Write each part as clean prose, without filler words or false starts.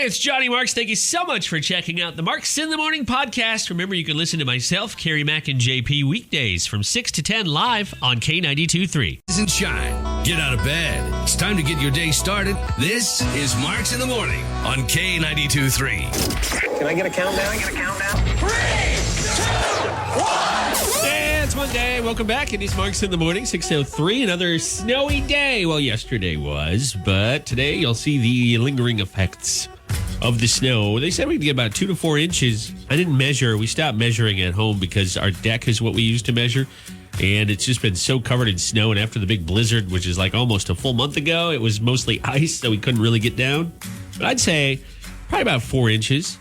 Hey, it's Johnny Marks. Thank you so much for checking out the Marks in the Morning podcast. Remember, you can listen to myself, Keri Mac, and JP weekdays from 6 to 10 live on K92.3. Rise and shine. Get out of bed. It's time to get your day started. This is Marks in the Morning on K92.3. Can I get a countdown? 3, 2, 1. And it's Monday. Welcome back. It is Marks in the Morning, 6:03. Another snowy day. Well, yesterday was, but today you'll see the lingering effects of the snow. They said we'd get about 2 to 4 inches. I didn't measure. We stopped measuring at home because our deck is what we use to measure. And it's just been so covered in snow. And after the big blizzard, which is like almost a full month ago, it was mostly ice, so we couldn't really get down. But I'd say probably about 4 inches.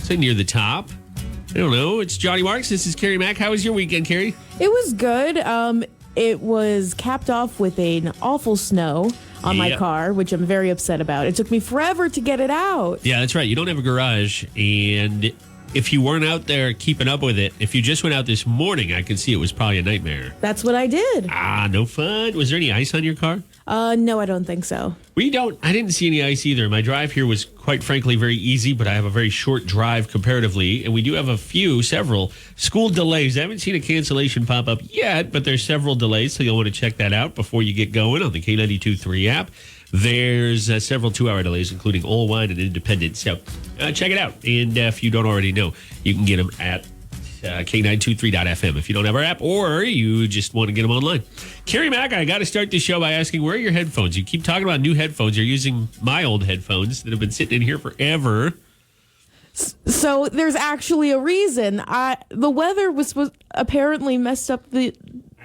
So near the top. I don't know. It's Johnny Marks. This is Keri Mac. How was your weekend, Keri? It was good. It was capped off with an awful snow on my car, which I'm very upset about. It took me forever to get it out. Yeah, that's right. You don't have a garage. And if you weren't out there keeping up with it, if you just went out this morning, I could see it was probably a nightmare. That's what I did. No fun. Was there any ice on your car? No, I don't think so. I didn't see any ice either. My drive here was quite frankly very easy, but I have a very short drive comparatively. And we do have several school delays. I haven't seen a cancellation pop up yet, but there's several delays. So you'll want to check that out before you get going on the K92.3 app. There's several 2-hour delays, including Olwine and Independence. So check it out. And if you don't already know, you can get them at K923.fm if you don't have our app, or you just want to get them online. Keri Mac, I got to start the show by asking, where are your headphones? You keep talking about new headphones. You're using my old headphones that have been sitting in here forever. So there's actually a reason. The weather was apparently messed up the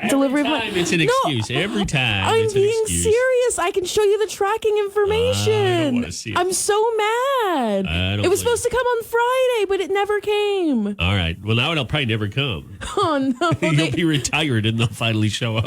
delivery. Every time it's an excuse. Every time I'm it's an being excuse. serious. I can show you the tracking information. I don't want to see it. I'm so mad. It was supposed to come on Friday, but it never came. All right. Well, now it'll probably never come. Oh, no. You'll be retired and they'll finally show up.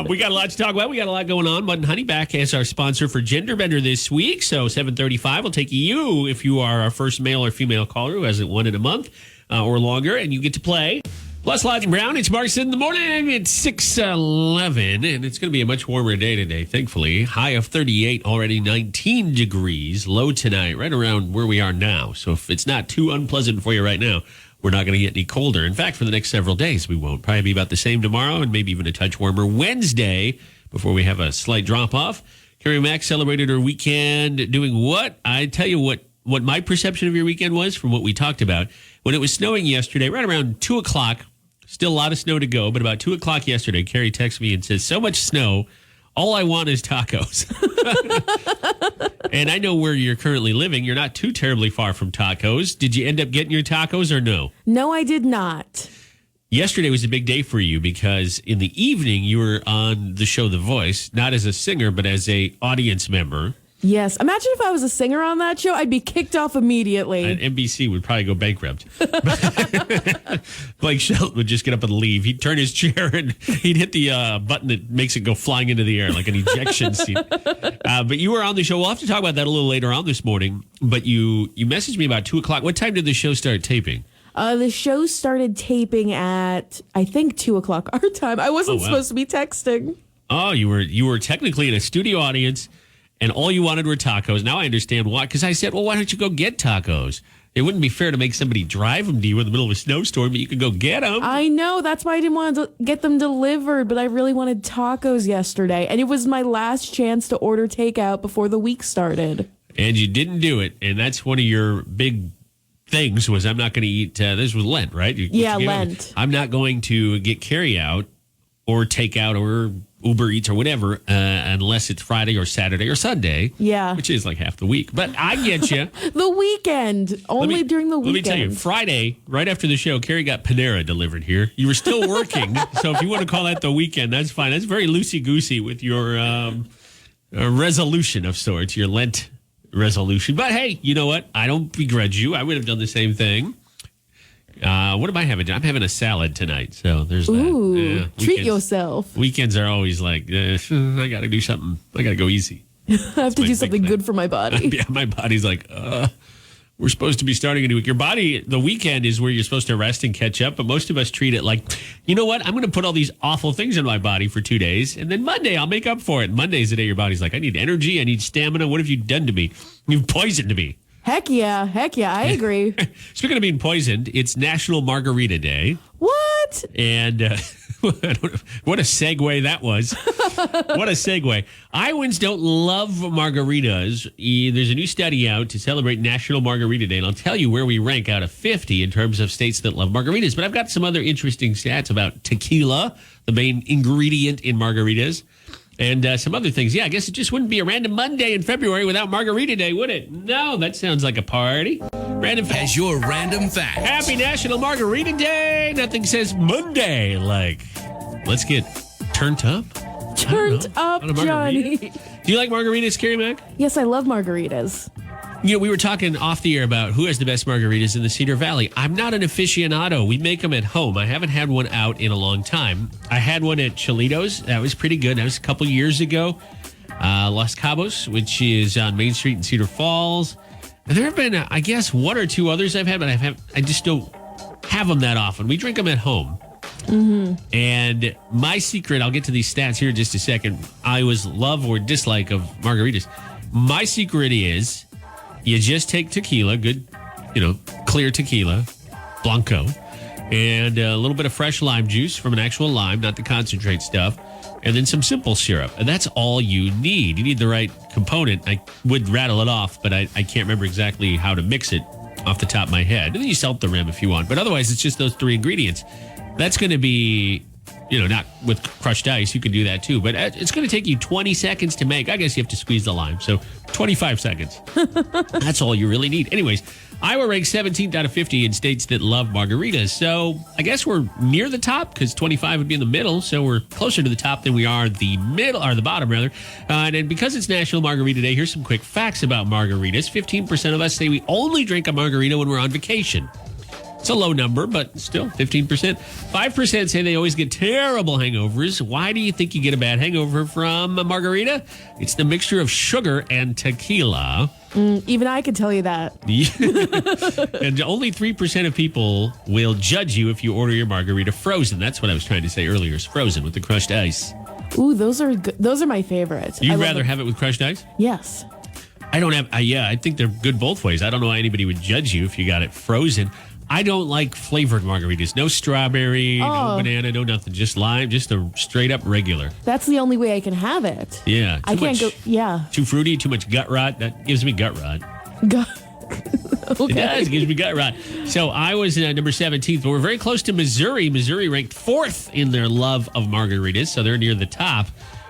We got a lot to talk about. We got a lot going on. Mud and Honey back as our sponsor for Gender Bender this week. So 7:35 will take you if you are our first male or female caller who hasn't won in a month or longer, and you get to play. Plus, Lodge and Brown, it's Marks in the Morning. It's 6:11, and it's going to be a much warmer day today, thankfully. High of 38, already 19 degrees. Low tonight, right around where we are now. So if it's not too unpleasant for you right now, we're not going to get any colder. In fact, for the next several days, we won't. Probably be about the same tomorrow, and maybe even a touch warmer Wednesday before we have a slight drop-off. Keri Mac celebrated her weekend doing what? I tell you what my perception of your weekend was from what we talked about. When it was snowing yesterday, right around 2 o'clock, still a lot of snow to go, but about 2 o'clock yesterday, Keri texts me and says, so much snow, all I want is tacos. And I know where you're currently living. You're not too terribly far from tacos. Did you end up getting your tacos or no? No, I did not. Yesterday was a big day for you because in the evening you were on the show The Voice, not as a singer, but as a audience member. Yes. Imagine if I was a singer on that show, I'd be kicked off immediately. And NBC would probably go bankrupt. Blake Shelton would just get up and leave. He'd turn his chair and he'd hit the button that makes it go flying into the air like an ejection seat. But you were on the show. We'll have to talk about that a little later on this morning. But you messaged me about 2 o'clock. What time did the show start taping? The show started taping at, I think, 2 o'clock our time. I wasn't supposed to be texting. Oh, you were technically in a studio audience. And all you wanted were tacos. Now I understand why. Because I said, well, why don't you go get tacos? It wouldn't be fair to make somebody drive them to you in the middle of a snowstorm, but you could go get them. I know. That's why I didn't want to get them delivered, but I really wanted tacos yesterday. And it was my last chance to order takeout before the week started. And you didn't do it. And that's one of your big things was I'm not going to eat. This was Lent, right? Lent. I'm not going to get carry out or takeout or Uber Eats or whatever, unless it's Friday or Saturday or Sunday. Yeah. Which is like half the week. But I get you. The weekend. Only during the weekend. Let me tell you, Friday, right after the show, Keri got Panera delivered here. You were still working. So if you want to call that the weekend, that's fine. That's very loosey-goosey with your resolution of sorts, your Lent resolution. But hey, you know what? I don't begrudge you. I would have done the same thing. What am I having? I'm having a salad tonight, so there's that. Ooh, treat yourself. Weekends are always like, I got to do something. I got to go easy. I have to do something good for my body. Yeah, my body's like, we're supposed to be starting a new week. Your body, the weekend is where you're supposed to rest and catch up, but most of us treat it like, you know what? I'm going to put all these awful things in my body for 2 days, and then Monday I'll make up for it. Monday's the day your body's like, I need energy, I need stamina. What have you done to me? You've poisoned me. Heck yeah, I agree. Speaking of being poisoned, it's National Margarita Day. What? And what a segue that was. What a segue. Iowans don't love margaritas. There's a new study out to celebrate National Margarita Day, and I'll tell you where we rank out of 50 in terms of states that love margaritas. But I've got some other interesting stats about tequila, the main ingredient in margaritas, and some other things. Yeah, I guess it just wouldn't be a random Monday in February without Margarita Day, would it? No, that sounds like a party. Random fact. As your random fact. Happy National Margarita Day. Nothing says Monday like, let's get turned up. Turned up, Johnny. Do you like margaritas, Keri Mac? Yes, I love margaritas. You know, we were talking off the air about who has the best margaritas in the Cedar Valley. I'm not an aficionado. We make them at home. I haven't had one out in a long time. I had one at Cholitos. That was pretty good. That was a couple years ago. Los Cabos, which is on Main Street in Cedar Falls. And there have been, I guess, one or two others I've had, but I just don't have them that often. We drink them at home. Mm-hmm. And my secret, I'll get to these stats here in just a second. I always love or dislike of margaritas. My secret is you just take tequila, good, clear tequila, Blanco, and a little bit of fresh lime juice from an actual lime, not the concentrate stuff, and then some simple syrup. And that's all you need. You need the right component. I would rattle it off, but I can't remember exactly how to mix it off the top of my head. And then you salt the rim if you want. But otherwise, it's just those three ingredients. That's going to be, not with crushed ice. You can do that too. But it's going to take you 20 seconds to make. I guess you have to squeeze the lime. So 25 seconds. That's all you really need. Anyways, Iowa ranks 17th out of 50 in states that love margaritas. So I guess we're near the top because 25 would be in the middle. So we're closer to the top than we are the middle, or the bottom rather. And because it's National Margarita Day, here's some quick facts about margaritas. 15% of us say we only drink a margarita when we're on vacation. It's a low number, but still 15%. 5% say they always get terrible hangovers. Why do you think you get a bad hangover from a margarita? It's the mixture of sugar and tequila. Even I can tell you that. And only 3% of people will judge you if you order your margarita frozen. That's what I was trying to say earlier, is frozen with the crushed ice. Ooh, those are good. Those are my favorites. You'd rather have it with crushed ice? Yes. I don't have, I think they're good both ways. I don't know why anybody would judge you if you got it frozen. I don't like flavored margaritas. No strawberry, no banana, no nothing. Just lime, just a straight up regular. That's the only way I can have it. Yeah. I can't go, yeah. Too fruity, too much gut rot. That gives me gut rot. Okay. It does. It gives me gut rot. So I was number 17th, but we're very close to Missouri. Missouri ranked 4th in their love of margaritas, so they're near the top.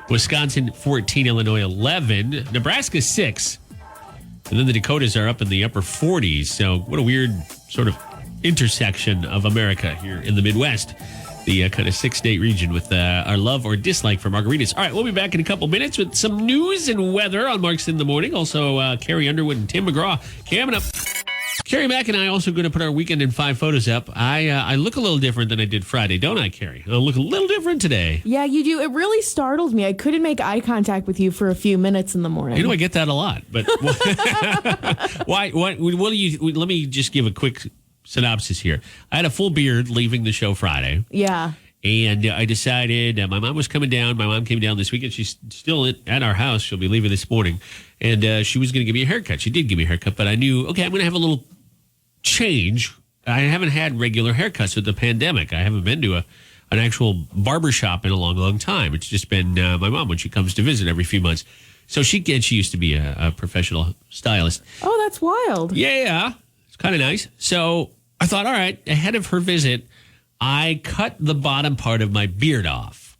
Wisconsin, 14, Illinois, 11. Nebraska, 6. And then the Dakotas are up in the upper 40s. So what a weird sort of intersection of America here in the Midwest, the kind of 6-state region with our love or dislike for margaritas. All right, we'll be back in a couple minutes with some news and weather on Marks in the Morning. Also, Carrie Underwood and Tim McGraw coming up. Keri Mac and I also going to put our weekend in 5 photos up. I look a little different than I did Friday, don't I, Carrie? I look a little different today. Yeah, you do. It really startled me. I couldn't make eye contact with you for a few minutes in the morning. I get that a lot, but why? What will you? Let me just give a quick synopsis here. I had a full beard leaving the show Friday. Yeah. And I decided my mom was coming down. My mom came down this weekend. She's still at our house. She'll be leaving this morning. And she was going to give me a haircut. She did give me a haircut, but I knew, okay, I'm going to have a little change. I haven't had regular haircuts with the pandemic. I haven't been to an actual barbershop in a long, long time. It's just been my mom when she comes to visit every few months. So she used to be a professional stylist. Oh, that's wild. Yeah. It's kind of nice. So I thought, all right, ahead of her visit, I cut the bottom part of my beard off.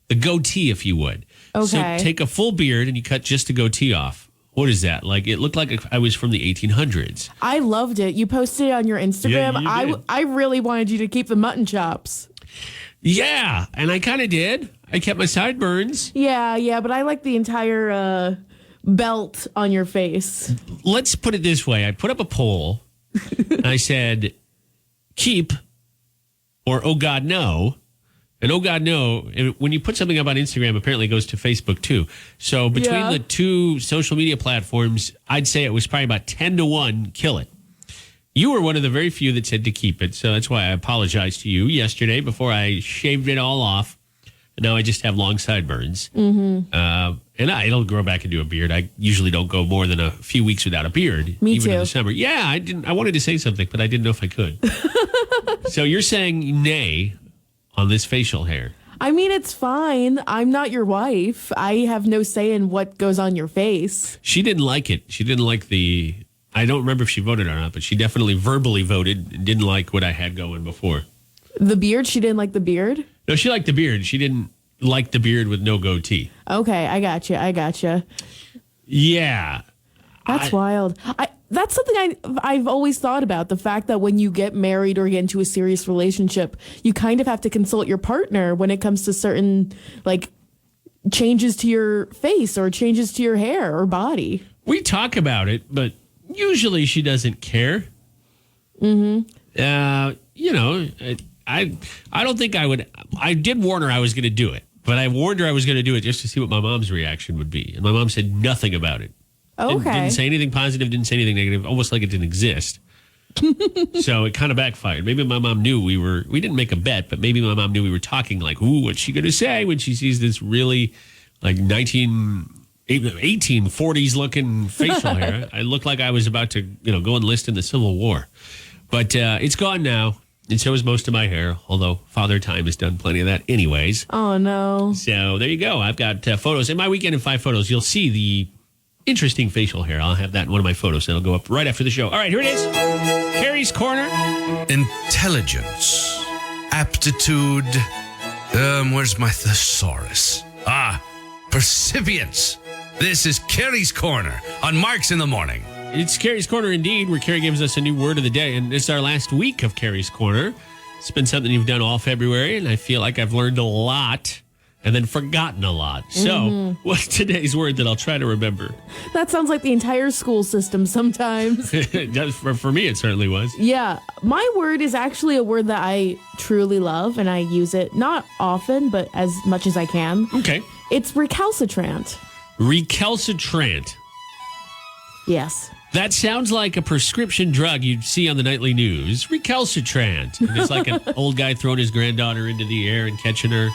The goatee, if you would. Okay. So take a full beard and you cut just the goatee off. What is that? Like, it looked like I was from the 1800s. I loved it. You posted it on your Instagram. Yeah, you did. I really wanted you to keep the mutton chops. Yeah, and I kind of did. I kept my sideburns. Yeah, but I like the entire belt on your face. Let's put it this way. I put up a poll. And I said, keep or oh God, no. And oh God, no. When you put something up on Instagram, apparently it goes to Facebook too. So between the two social media platforms, I'd say it was probably about 10-1, kill it. You were one of the very few that said to keep it. So that's why I apologized to you yesterday before I shaved it all off. And now I just have long sideburns. Mm-hmm. And it'll grow back into a beard. I usually don't go more than a few weeks without a beard. Me even in too. the summer. Yeah, I wanted to say something, but I didn't know if I could. So you're saying nay on this facial hair. I mean, it's fine. I'm not your wife. I have no say in what goes on your face. She didn't like it. She didn't like I don't remember if she voted or not, but she definitely verbally voted and didn't like what I had going before. The beard? She didn't like the beard? No, she liked the beard. She didn't like the beard with no goatee. Okay, I gotcha. Yeah. That's wild. That's something I've always thought about, the fact that when you get married or get into a serious relationship, you kind of have to consult your partner when it comes to certain, like, changes to your face or changes to your hair or body. We talk about it, but usually she doesn't care. Mm-hmm. I don't think I would. I did warn her I was going to do it, but I warned her I was going to do it just to see what my mom's reaction would be. And my mom said nothing about it. Okay. Didn't say anything positive, didn't say anything negative, almost like it didn't exist. So it kind of backfired. Maybe my mom knew we didn't make a bet, but maybe my mom knew we were talking like, ooh, what's she going to say when she sees this really like 1840s looking facial hair? I looked like I was about to, go enlist in the Civil War. But it's gone now. And so is most of my hair, although Father Time has done plenty of that anyways. Oh, no. So there you go. I've got photos. In my Weekend in 5 photos, you'll see the interesting facial hair. I'll have that in one of my photos. That'll go up right after the show. All right, here it is. Keri's Corner. Intelligence. Aptitude. Where's my thesaurus? Percipience. This is Keri's Corner on Marks in the Morning. It's Keri's Corner indeed, where Keri gives us a new word of the day. And it's our last week of Keri's Corner. It's been something you've done all February, and I feel like I've learned a lot and then forgotten a lot. So what's today's word that I'll try to remember? That sounds like the entire school system sometimes. For me, it certainly was. Yeah. My word is actually a word that I truly love, and I use it not often, but as much as I can. Okay. It's recalcitrant. Recalcitrant. Yes. That sounds like a prescription drug you'd see on the nightly news. Recalcitrant. And it's like an old guy throwing his granddaughter into the air and catching her.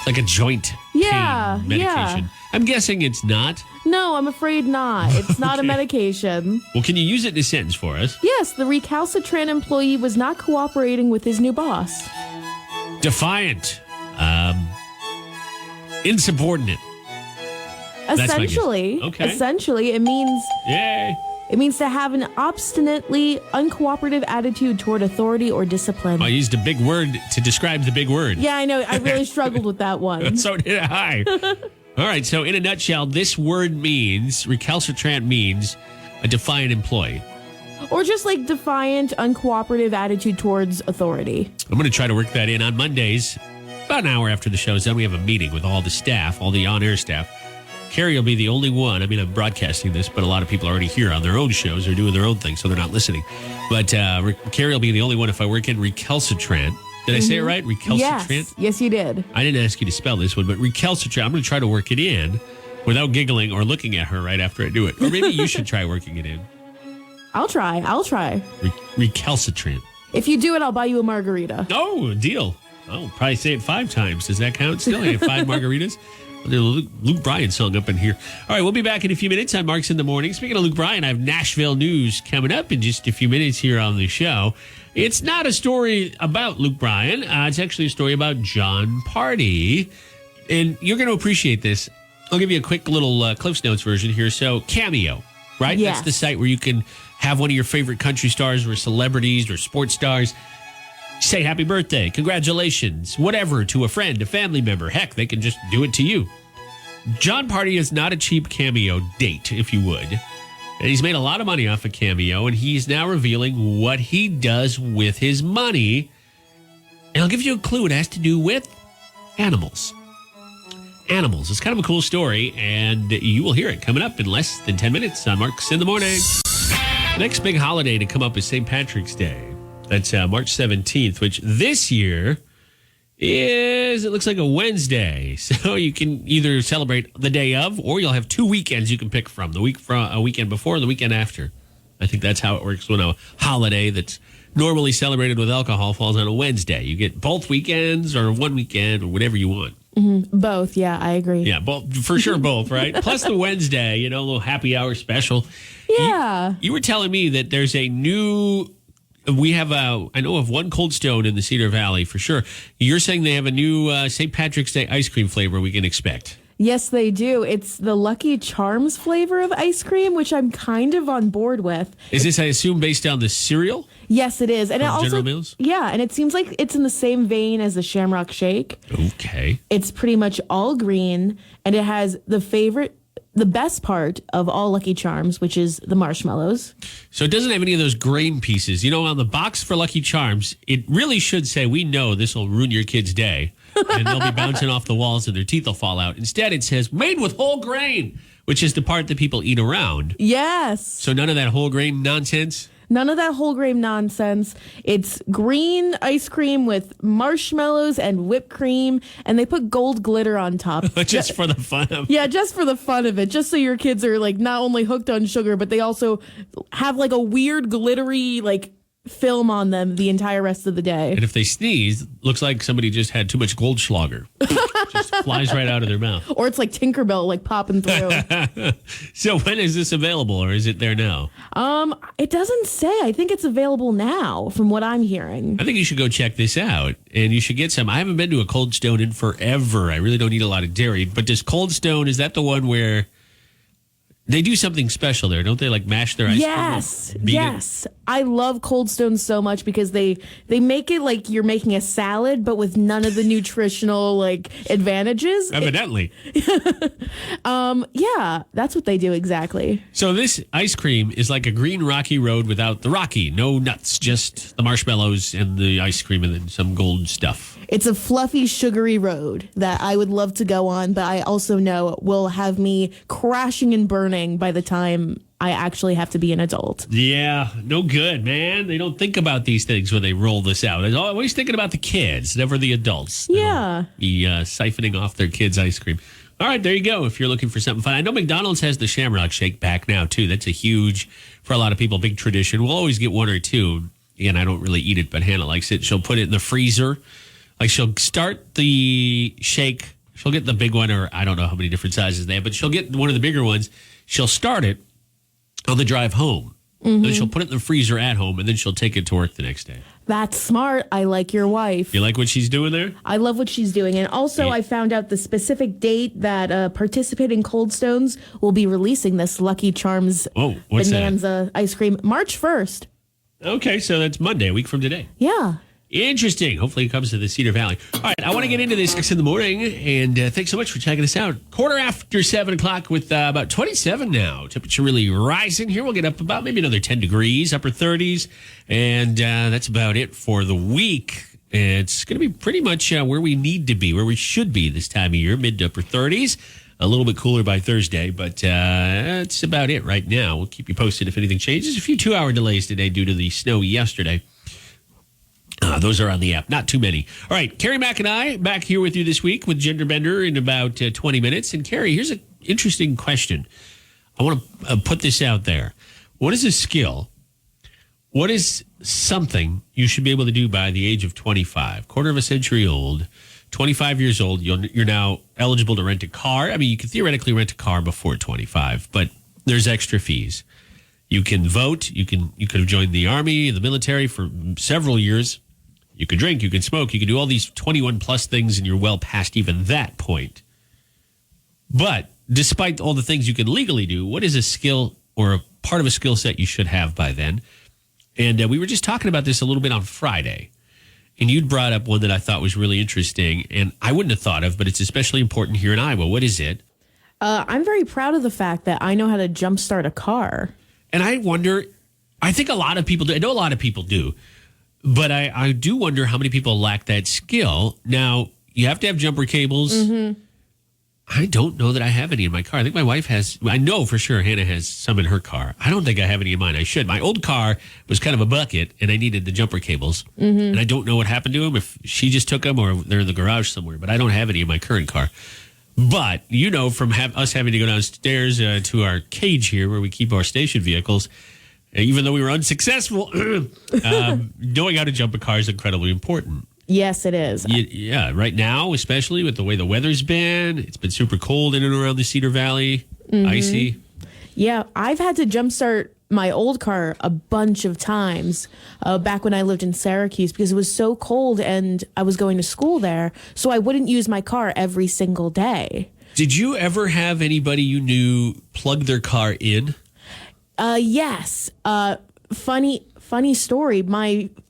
Like a joint pain medication. I'm guessing it's not. No, I'm afraid not. It's not a medication. Well, can you use it in a sentence for us? Yes, the recalcitrant employee was not cooperating with his new boss. Defiant. Insubordinate. Essentially, Okay. Essentially, it means Yay. to have an obstinately uncooperative attitude toward authority or discipline. I used a big word to describe the big word. Yeah, I know. I really struggled with that one. So did I. All right. So in a nutshell, this word means, recalcitrant means a defiant employee. Or just like defiant, uncooperative attitude towards authority. I'm going to try to work that in on Mondays. About an hour after the show is done, we have a meeting with all the staff, all the on-air staff. Keri will be the only one. I mean, I'm broadcasting this, but a lot of people are already here on their own shows. They're doing their own thing, so they're not listening. But Keri will be the only one if I work in recalcitrant. Did I say it right? Recalcitrant? Yes, you did. I didn't ask you to spell this one, but recalcitrant. I'm going to try to work it in without giggling or looking at her right after I do it. Or maybe you should try working it in. I'll try. Recalcitrant. If you do it, I'll buy you a margarita. Oh, deal. I'll probably say it 5 times. Does that count still? I have 5 margaritas. There's a Luke Bryan song up in here. All right, we'll be back in a few minutes on Marks in the Morning. Speaking of Luke Bryan, I have Nashville news coming up in just a few minutes here on the show. It's not a story about Luke Bryan. It's actually a story about Jon Pardi. And you're going to appreciate this. I'll give you a quick little Cliff's Notes version here. So, Cameo, right? Yes. That's the site where you can have one of your favorite country stars or celebrities or sports stars say happy birthday, congratulations, whatever to a friend, a family member. Heck, they can just do it to you. Jon Pardi is not a cheap Cameo date, if you would. And he's made a lot of money off of Cameo, and he's now revealing what he does with his money. And I'll give you a clue. It has to do with animals. Animals. It's kind of a cool story, and you will hear it coming up in less than 10 minutes on Marks in the Morning. The next big holiday to come up is St. Patrick's Day. That's March 17th, which this year it looks like a Wednesday. So you can either celebrate the day of, or you'll have 2 weekends you can pick from. A weekend before and the weekend after. I think that's how it works when a holiday that's normally celebrated with alcohol falls on a Wednesday. You get both weekends or one weekend or whatever you want. Both. Yeah, I agree. Yeah, both for sure, both, right? Plus the Wednesday, a little happy hour special. Yeah. You were telling me that there's a new. I know of one Cold Stone in the Cedar Valley for sure. You're saying they have a new St. Patrick's Day ice cream flavor we can expect. Yes, they do. It's the Lucky Charms flavor of ice cream, which I'm kind of on board with. Is this, I assume, based on the cereal? Yes, it is. And it also, General Mills? yeah, and it seems like it's in the same vein as the Shamrock Shake. Okay. It's pretty much all green, and it has the best part of all Lucky Charms, which is the marshmallows. So it doesn't have any of those grain pieces. On the box for Lucky Charms, it really should say, we know this will ruin your kid's day. And they'll be bouncing off the walls and their teeth will fall out. Instead, it says, made with whole grain, which is the part that people eat around. Yes. So none of that whole grain nonsense? None of that whole grain nonsense. It's green ice cream with marshmallows and whipped cream, and they put gold glitter on top. Just for the fun of it. Yeah, just for the fun of it. Just so your kids are not only hooked on sugar, but they also have a weird glittery film on them the entire rest of the day. And if they sneeze, looks like somebody just had too much Goldschlager. Just flies right out of their mouth. Or it's like Tinkerbell popping through. So when is this available, or is it there now? It doesn't say. I think it's available now from what I'm hearing. I think you should go check this out, and you should get some. I haven't been to a Cold Stone in forever. I really don't eat a lot of dairy. But does Cold Stone, is that the one where they do something special there? Don't they mash their ice cream? Yes. I love Cold Stone so much because they make it like you're making a salad, but with none of the nutritional advantages. Evidently. Yeah, that's what they do exactly. So this ice cream is like a green rocky road without the rocky. No nuts, just the marshmallows and the ice cream and then some gold stuff. It's a fluffy, sugary road that I would love to go on, but I also know will have me crashing and burning by the time I actually have to be an adult. Yeah, no good, man. They don't think about these things when they roll this out. They're always thinking about the kids, never the adults. Yeah. Be siphoning off their kids' ice cream. All right, there you go. If you're looking for something fun. I know McDonald's has the Shamrock Shake back now, too. That's a huge, for a lot of people, big tradition. We'll always get one or two. Again, I don't really eat it, but Hannah likes it. She'll put it in the freezer. She'll start the shake. She'll get the big one, or I don't know how many different sizes they have, but she'll get one of the bigger ones. She'll start it on the drive home. Then she'll put it in the freezer at home, and then she'll take it to work the next day. That's smart. I like your wife. You like what she's doing there? I love what she's doing. And also, I found out the specific date that participating Cold Stones will be releasing this Lucky Charms what's Bonanza ice cream March 1st. Okay, so that's Monday, a week from today. Yeah. Interesting. Hopefully it comes to the Cedar Valley. All right, I want to get into this 6 in the morning, and thanks so much for checking us out. 7:15 with about 27 now. Temperature really rising here. We'll get up about maybe another 10 degrees, upper 30s, and that's about it for the week. It's going to be pretty much where we need to be, where we should be this time of year, mid to upper 30s. A little bit cooler by Thursday, but that's about it right now. We'll keep you posted if anything changes. A few 2-hour delays today due to the snow yesterday. Those are on the app. Not too many. All right. Keri Mac and I back here with you this week with Gender Bender in about 20 minutes. And Keri, here's an interesting question. I want to put this out there. What is a skill? What is something you should be able to do by the age of 25? Quarter of a century old, 25 years old. You're now eligible to rent a car. I mean, you could theoretically rent a car before 25, but there's extra fees. You can vote. You could have joined the Army, the military for several years. You can drink, you can smoke, you can do all these 21 plus things, and you're well past even that point. But despite all the things you can legally do, what is a skill or a part of a skill set you should have by then? And we were just talking about this a little bit on Friday, and you'd brought up one that I thought was really interesting, and I wouldn't have thought of, but it's especially important here in Iowa. What is it? I'm very proud of the fact that I know how to jumpstart a car. And I wonder, I think a lot of people do. I know a lot of people do. But I do wonder how many people lack that skill. Now, you have to have jumper cables. I don't know that I have any in my car. I think my wife has. I know for sure Hannah has some in her car. I don't think I have any in mine. I should. My old car was kind of a bucket, and I needed the jumper cables. And I don't know what happened to them, if she just took them or they're in the garage somewhere. But I don't have any in my current car. But, from us having to go downstairs to our cage here where we keep our station vehicles, even though we were unsuccessful, knowing how to jump a car is incredibly important. Yes, it is. Yeah, right now, especially with the way the weather's been, it's been super cold in and around the Cedar Valley, icy. Yeah, I've had to jumpstart my old car a bunch of times back when I lived in Syracuse because it was so cold and I was going to school there. So I wouldn't use my car every single day. Did you ever have anybody you knew plug their car in? Yes. Funny story.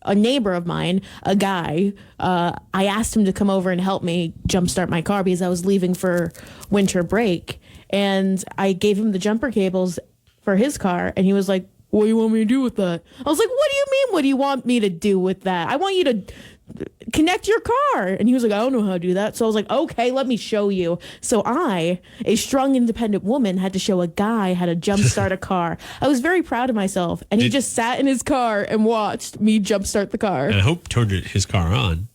A neighbor of mine, a guy, I asked him to come over and help me jumpstart my car because I was leaving for winter break. And I gave him the jumper cables for his car. And he was like, what do you want me to do with that? I was like, what do you mean? What do you want me to do with that? I want you to connect your car. And he was like, I don't know how to do that. So I was like, okay, let me show you. So I, a strong, independent woman, had to show a guy how to jumpstart a car. I was very proud of myself. And he just sat in his car and watched me jumpstart the car. And I hope turned his car on.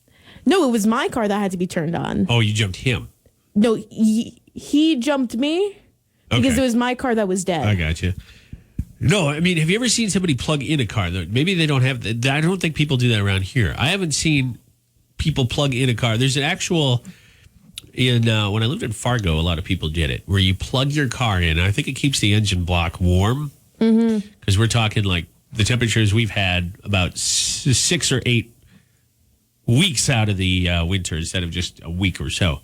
No, it was my car that had to be turned on. Oh, you jumped him. No, he jumped me because it was my car that was dead. I got you. No, I mean, have you ever seen somebody plug in a car? Maybe they don't have. I don't think people do that around here. I haven't seen people plug in a car. There's an actual when I lived in Fargo, a lot of people did it, where you plug your car in. I think it keeps the engine block warm because we're talking like the temperatures we've had about 6 or 8 weeks out of the winter instead of just a week or so.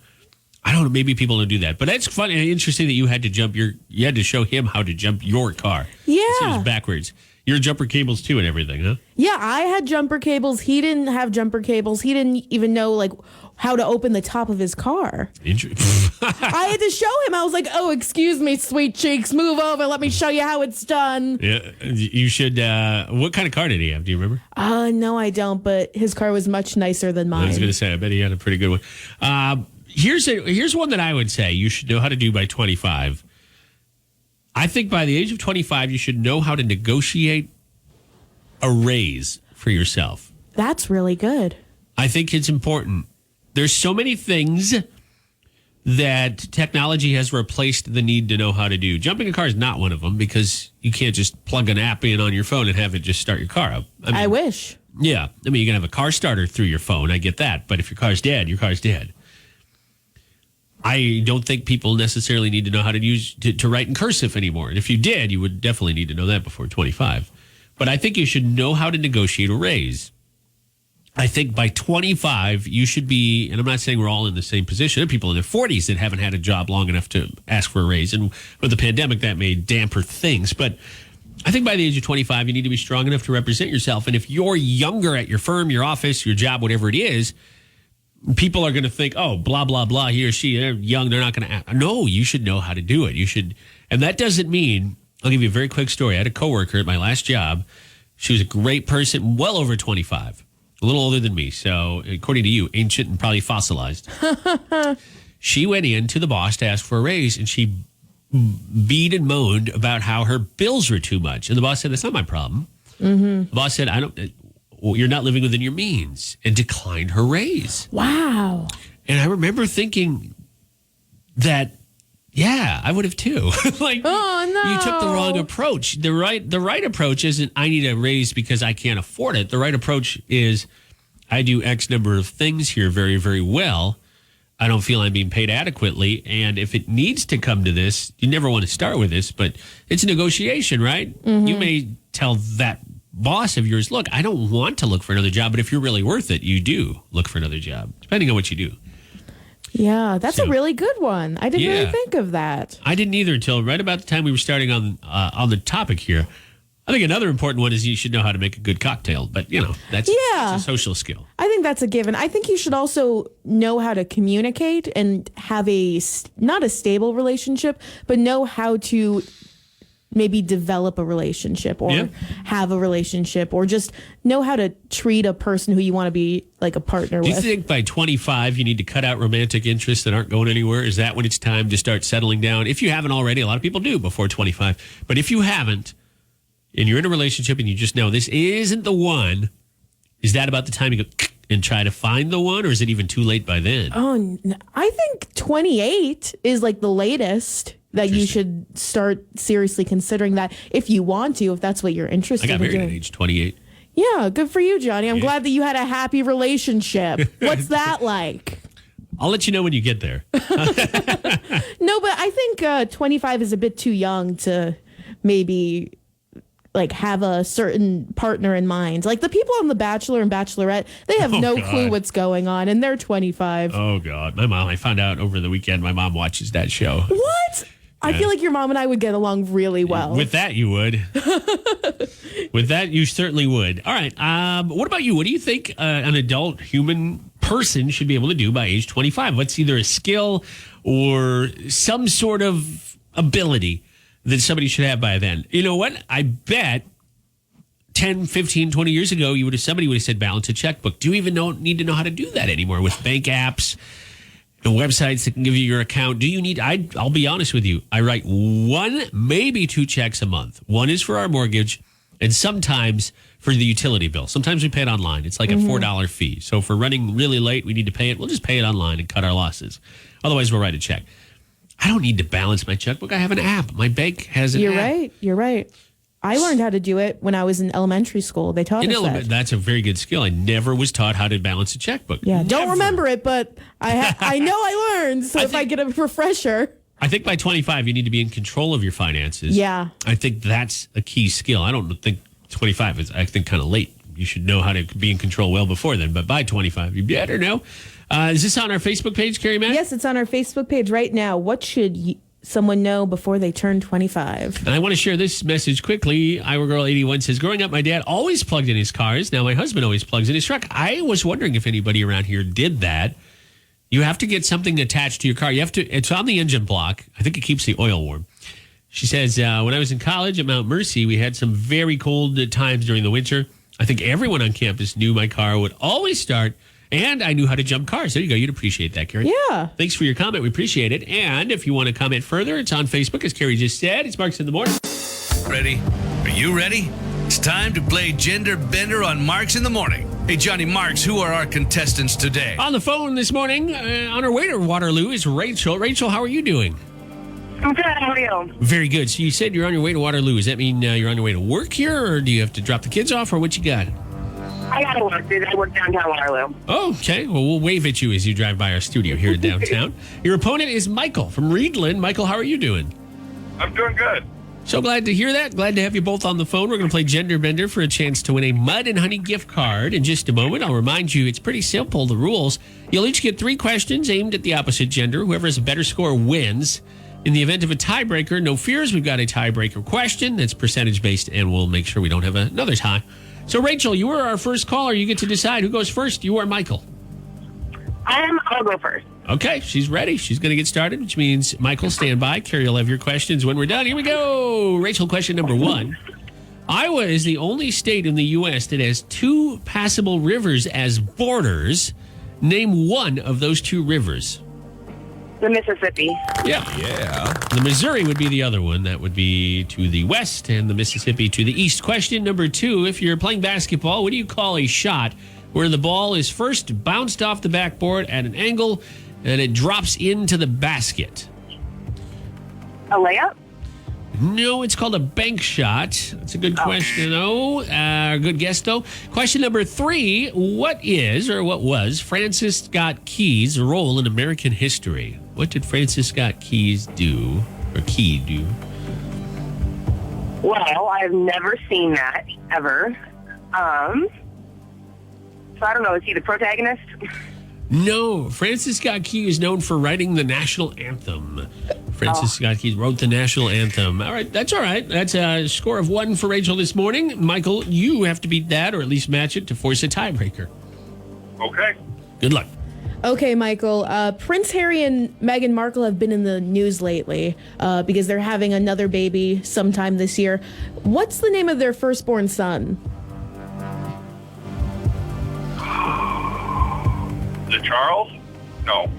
I don't know. Maybe people don't do that, but that's funny and interesting that you had to show him how to jump your car. Yeah, it was backwards. Your jumper cables too and everything, huh? Yeah, I had jumper cables. He didn't have jumper cables. He didn't even know like how to open the top of his car. I had to show him. I was like, "Oh, excuse me, sweet cheeks, move over. Let me show you how it's done." Yeah, you should. What kind of car did he have? Do you remember? No, I don't. But his car was much nicer than mine. I was going to say, I bet he had a pretty good one. Here's one that I would say you should know how to do by 25. I think by the age of 25, you should know how to negotiate a raise for yourself. That's really good. I think it's important. There's so many things that technology has replaced the need to know how to do. Jumping a car is not one of them because you can't just plug an app in on your phone and have it just start your car up. I wish. Yeah. I mean, you can have a car starter through your phone. I get that. But if your car's dead, your car's dead. I don't think people necessarily need to know how to write in cursive anymore. And if you did, you would definitely need to know that before 25. But I think you should know how to negotiate a raise. I think by 25, you should be, and I'm not saying we're all in the same position. There are people in their 40s that haven't had a job long enough to ask for a raise. And with the pandemic, that may damper things. But I think by the age of 25, you need to be strong enough to represent yourself. And if you're younger at your firm, your office, your job, whatever it is, people are going to think, oh, blah, blah, blah, he or she, they're young, they're not going to ask. No, you should know how to do it. You should. And that doesn't mean, I'll give you a very quick story. I had a coworker at my last job. She was a great person, well over 25, a little older than me. So according to you, ancient and probably fossilized. She went in to the boss to ask for a raise, and she beat and moaned about how her bills were too much. And the boss said, that's not my problem. The boss said, you're not living within your means, and declined her raise. Wow. And I remember thinking that, yeah, I would have too. Like, oh, no. You took the wrong approach. The right approach isn't I need a raise because I can't afford it. The right approach is I do X number of things here very, very well. I don't feel I'm being paid adequately. And if it needs to come to this, you never want to start with this, but it's a negotiation, right? You may tell that boss of yours, look, I don't want to look for another job, but if you're really worth it, you do look for another job, depending on what you do. Yeah, that's a really good one. I didn't really think of that. I didn't either until right about the time we were starting on the topic here. I think another important one is you should know how to make a good cocktail, but that's a social skill. I think that's a given. I think you should also know how to communicate and have not a stable relationship, but know how to maybe develop a relationship or have a relationship or just know how to treat a person who you want to be like a partner with. Do you think by 25 you need to cut out romantic interests that aren't going anywhere? Is that when it's time to start settling down? If you haven't already, a lot of people do before 25. But if you haven't and you're in a relationship and you just know this isn't the one, is that about the time you go and try to find the one, or is it even too late by then? Oh, I think 28 is like the latest that you should start seriously considering that if you want to, if that's what you're interested in doing. I got married at age 28. Yeah, good for you, Johnny. I'm glad that you had a happy relationship. What's that like? I'll let you know when you get there. No, but I think 25 is a bit too young to maybe like have a certain partner in mind. Like the people on The Bachelor and Bachelorette, they have no clue what's going on, and they're 25. Oh, God. My mom, I found out over the weekend, my mom watches that show. What? I feel like your mom and I would get along really well. With that, you would. With that, you certainly would. All right. What about you? What do you think an adult human person should be able to do by age 25? What's either a skill or some sort of ability that somebody should have by then? You know what? I bet 10, 15, 20 years ago, somebody would have said balance a checkbook. Do you even need to know how to do that anymore with bank apps and websites that can give you your account? Do you need, I'll be honest with you, I write 1, maybe 2 checks a month. One is for our mortgage and sometimes for the utility bill. Sometimes we pay it online. It's like a $4 fee. So if we're running really late, we need to pay it. We'll just pay it online and cut our losses. Otherwise, we'll write a check. I don't need to balance my checkbook. I have an app. My bank has an app. You're right. I learned how to do it when I was in elementary school. They taught us that. That's a very good skill. I never was taught how to balance a checkbook. Yeah, Never. don't remember it, but I know I learned. So if I get a refresher. I think by 25, you need to be in control of your finances. Yeah. I think that's a key skill. I don't think 25 is, I think, kind of late. You should know how to be in control well before then. But by 25, you better know. Is this on our Facebook page, Keri Mac? Yes, it's on our Facebook page right now. What should someone know before they turn 25? And I want to share this message quickly. IWGirl81 says, growing up, my dad always plugged in his cars. Now my husband always plugs in his truck. I was wondering if anybody around here did that. You have to get something attached to your car. It's on the engine block. I think it keeps the oil warm. She says, when I was in college at Mount Mercy, we had some very cold times during the winter. I think everyone on campus knew my car would always start, and I knew how to jump cars. There you go. You'd appreciate that, Keri. Yeah. Thanks for your comment. We appreciate it. And if you want to comment further, it's on Facebook, as Keri just said. It's Marks in the Morning. Ready? Are you ready? It's time to play Gender Bender on Marks in the Morning. Hey, Johnny Marks, who are our contestants today? On the phone this morning, on our way to Waterloo, is Rachel. Rachel, how are you doing? I'm good. How are you? Very good. So you said you're on your way to Waterloo. Does that mean you're on your way to work here, or do you have to drop the kids off, or what you got? I got to work, dude. I work downtown Waterloo. Oh, okay. Well, we'll wave at you as you drive by our studio here in downtown. Your opponent is Michael from Reedland. Michael, how are you doing? I'm doing good. So glad to hear that. Glad to have you both on the phone. We're going to play Gender Bender for a chance to win a Mud and Honey gift card in just a moment. I'll remind you, it's pretty simple, the rules. You'll each get 3 questions aimed at the opposite gender. Whoever has a better score wins. In the event of a tiebreaker, no fears. We've got a tiebreaker question that's percentage-based, and we'll make sure we don't have another tie. So, Rachel, you were our first caller. You get to decide who goes first. You or Michael? I'll go first. Okay, she's ready. She's going to get started, which means, Michael, stand by. Keri will have your questions when we're done. Here we go. Rachel, question number 1. Iowa is the only state in the U.S. that has 2 passable rivers as borders. Name one of those 2 rivers. The Mississippi. Yeah. The Missouri would be the other one. That would be to the west, and the Mississippi to the east. Question number 2. If you're playing basketball, what do you call a shot where the ball is first bounced off the backboard at an angle and it drops into the basket? A layup? No, it's called a bank shot. That's a good question, though. Good guess, though. Question number 3. What was Francis Scott Key's role in American history? What did Francis Scott Key do? Well, I've never seen that, ever. So I don't know. Is he the protagonist? No, Francis Scott Key is known for writing the national anthem. Francis Scott Key wrote the national anthem. All right, that's all right. That's a score of 1 for Rachel this morning. Michael, you have to beat that or at least match it to force a tiebreaker. Okay. Good luck. Okay, Michael. Prince Harry and Meghan Markle have been in the news lately because they're having another baby sometime this year. What's the name of their firstborn son? Is it Charles? No.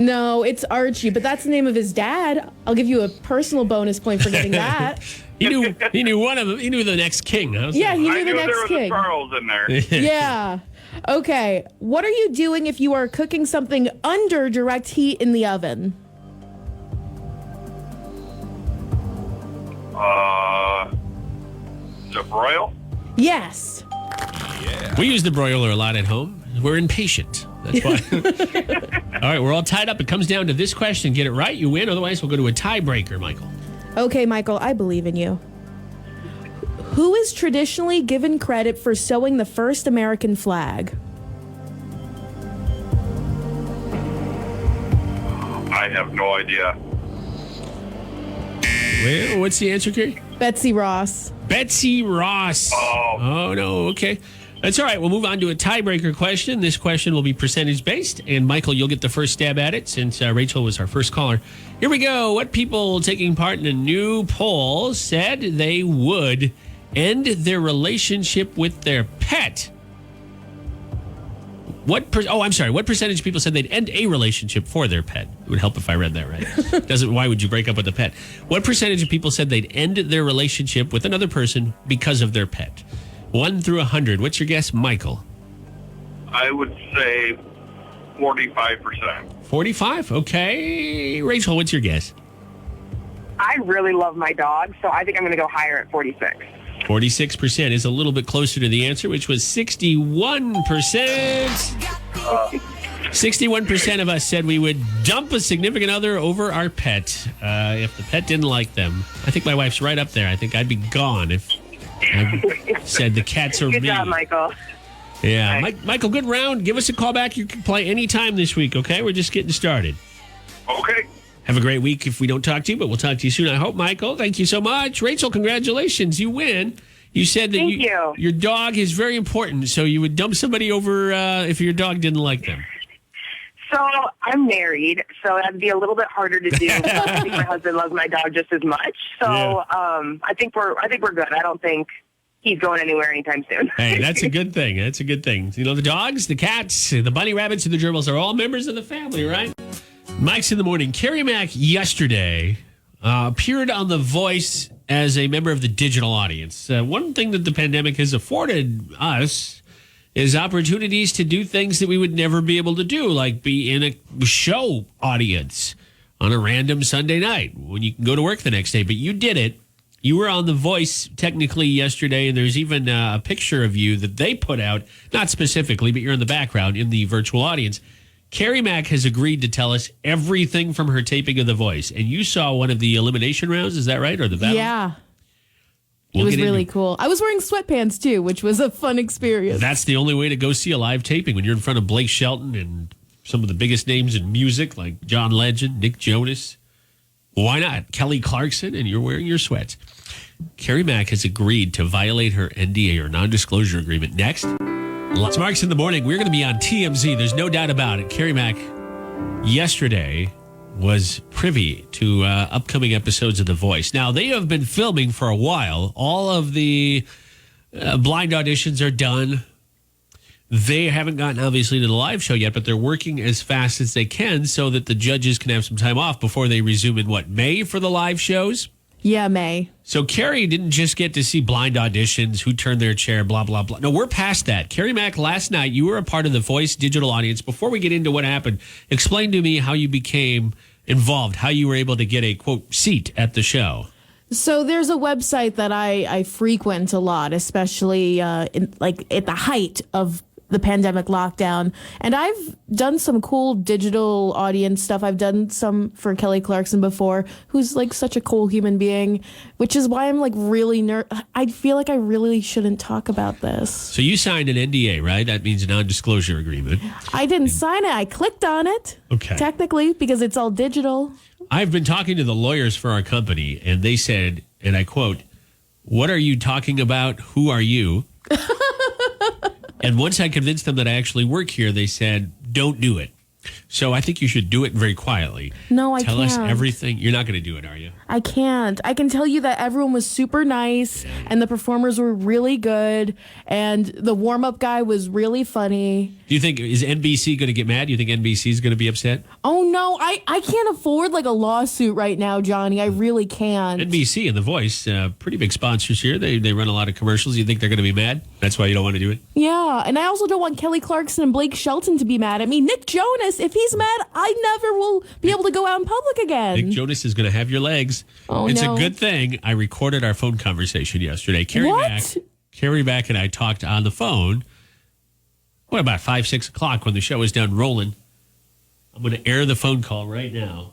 No, it's Archie, but that's the name of his dad. I'll give you a personal bonus point for getting that. He knew one of them. He knew the next king. Huh? Yeah, he I knew the knew there next was king. a Charles in there. Yeah. Okay. What are you doing if you are cooking something under direct heat in the oven? Is it broil? Yes. We use the broiler a lot at home. We're impatient. That's why. All right, we're all tied up. It comes down to this question. Get it right, you win. Otherwise, we'll go to a tiebreaker, Michael. Okay, Michael, I believe in you. Who is traditionally given credit for sewing the first American flag? I have no idea. Well, what's the answer, Keri? Betsy Ross. Betsy Ross. Oh, no. Okay. That's all right. We'll move on to a tiebreaker question. This question will be percentage based. And Michael, you'll get the first stab at it since Rachel was our first caller. Here we go. What people taking part in a new poll said they would end their relationship with their pet? What percentage of people said they'd end a relationship for their pet? It would help if I read that right. Why would you break up with a pet? What percentage of people said they'd end their relationship with another person because of their pet? 1 through 100. What's your guess, Michael? I would say 45%. 45? Okay. Rachel, what's your guess? I really love my dog, so I think I'm going to go higher at 46. 46% is a little bit closer to the answer, which was 61%. 61% of us said we would dump a significant other over our pet if the pet didn't like them. I think my wife's right up there. I think I'd be gone if I said the cats are Good me. job, Michael. Yeah. Thanks. Michael, good round. Give us a call back. You can play anytime this week, okay? We're just getting started. Okay. Have a great week if we don't talk to you, but we'll talk to you soon, I hope, Michael. Thank you so much. Rachel, congratulations. You win. You said that Thank you. your dog is very important, so you would dump somebody over if your dog didn't like them. So I'm married, so that'd be a little bit harder to do. I think my husband loves my dog just as much. So Yeah. I think we're good. I don't think he's going anywhere anytime soon. Hey, that's a good thing. That's a good thing. You know, the dogs, the cats, the bunny rabbits, and the gerbils are all members of the family, right? Mike's in the morning. Keri Mac yesterday appeared on The Voice as a member of the digital audience. One thing that the pandemic has afforded us is opportunities to do things that we would never be able to do, like be in a show audience on a random Sunday night when you can go to work the next day. But you did it. You were on The Voice technically yesterday, and there's even a picture of you that they put out, not specifically, but you're in the background in the virtual audience. Keri Mac has agreed to tell us everything from her taping of The Voice. And you saw one of the elimination rounds, is that right? Or the battle? Yeah. We'll it was get really into- cool. I was wearing sweatpants too, which was a fun experience. That's the only way to go see a live taping when you're in front of Blake Shelton and some of the biggest names in music like John Legend, Nick Jonas. Why not? Kelly Clarkson, and you're wearing your sweats. Keri Mac has agreed to violate her NDA or non-disclosure agreement. Next, it's Marks in the Morning. We're going to be on TMZ. There's no doubt about it. Keri Mac yesterday was privy to upcoming episodes of The Voice. Now, they have been filming for a while. All of the blind auditions are done. They haven't gotten, obviously, to the live show yet, but they're working as fast as they can so that the judges can have some time off before they resume in, May for the live shows? Yeah, May. So Keri didn't just get to see blind auditions, who turned their chair, blah, blah, blah. No, we're past that. Keri Mac, last night, you were a part of the Voice digital audience. Before we get into what happened, explain to me how you became involved, how you were able to get a, quote, seat at the show. So there's a website that I frequent a lot, especially at the height of the pandemic lockdown. And I've done some cool digital audience stuff. I've done some for Kelly Clarkson before, who's like such a cool human being, which is why I'm like really I feel like I really shouldn't talk about this. So you signed an NDA, right? That means a non-disclosure agreement. I didn't sign it. I clicked on it. Okay. Technically, because it's all digital. I've been talking to the lawyers for our company, and they said, and I quote, "What are you talking about? Who are you?" And once I convinced them that I actually work here, they said, "Don't do it." So I think you should do it very quietly. No, I Tell us can't. everything. You're not going to do it, are you? I can't. I can tell you that everyone was super nice and the performers were really good and the warm-up guy was really funny. Do you think, is NBC going to get mad? Do you think NBC is going to be upset? Oh no, I can't afford like a lawsuit right now, Johnny. I really can't. NBC and The Voice, pretty big sponsors here. They run a lot of commercials. You think they're going to be mad? That's why you don't want to do it? Yeah, and I also don't want Kelly Clarkson and Blake Shelton to be mad at me. Nick Jonas, if he's mad, I never will be able to go out in public again. Nick Jonas is going to have your legs. Oh, it's no. a good thing I recorded our phone conversation yesterday. Keri What? Mac and I talked on the phone what about 5, 6 o'clock when the show is done rolling. I'm going to air the phone call right now.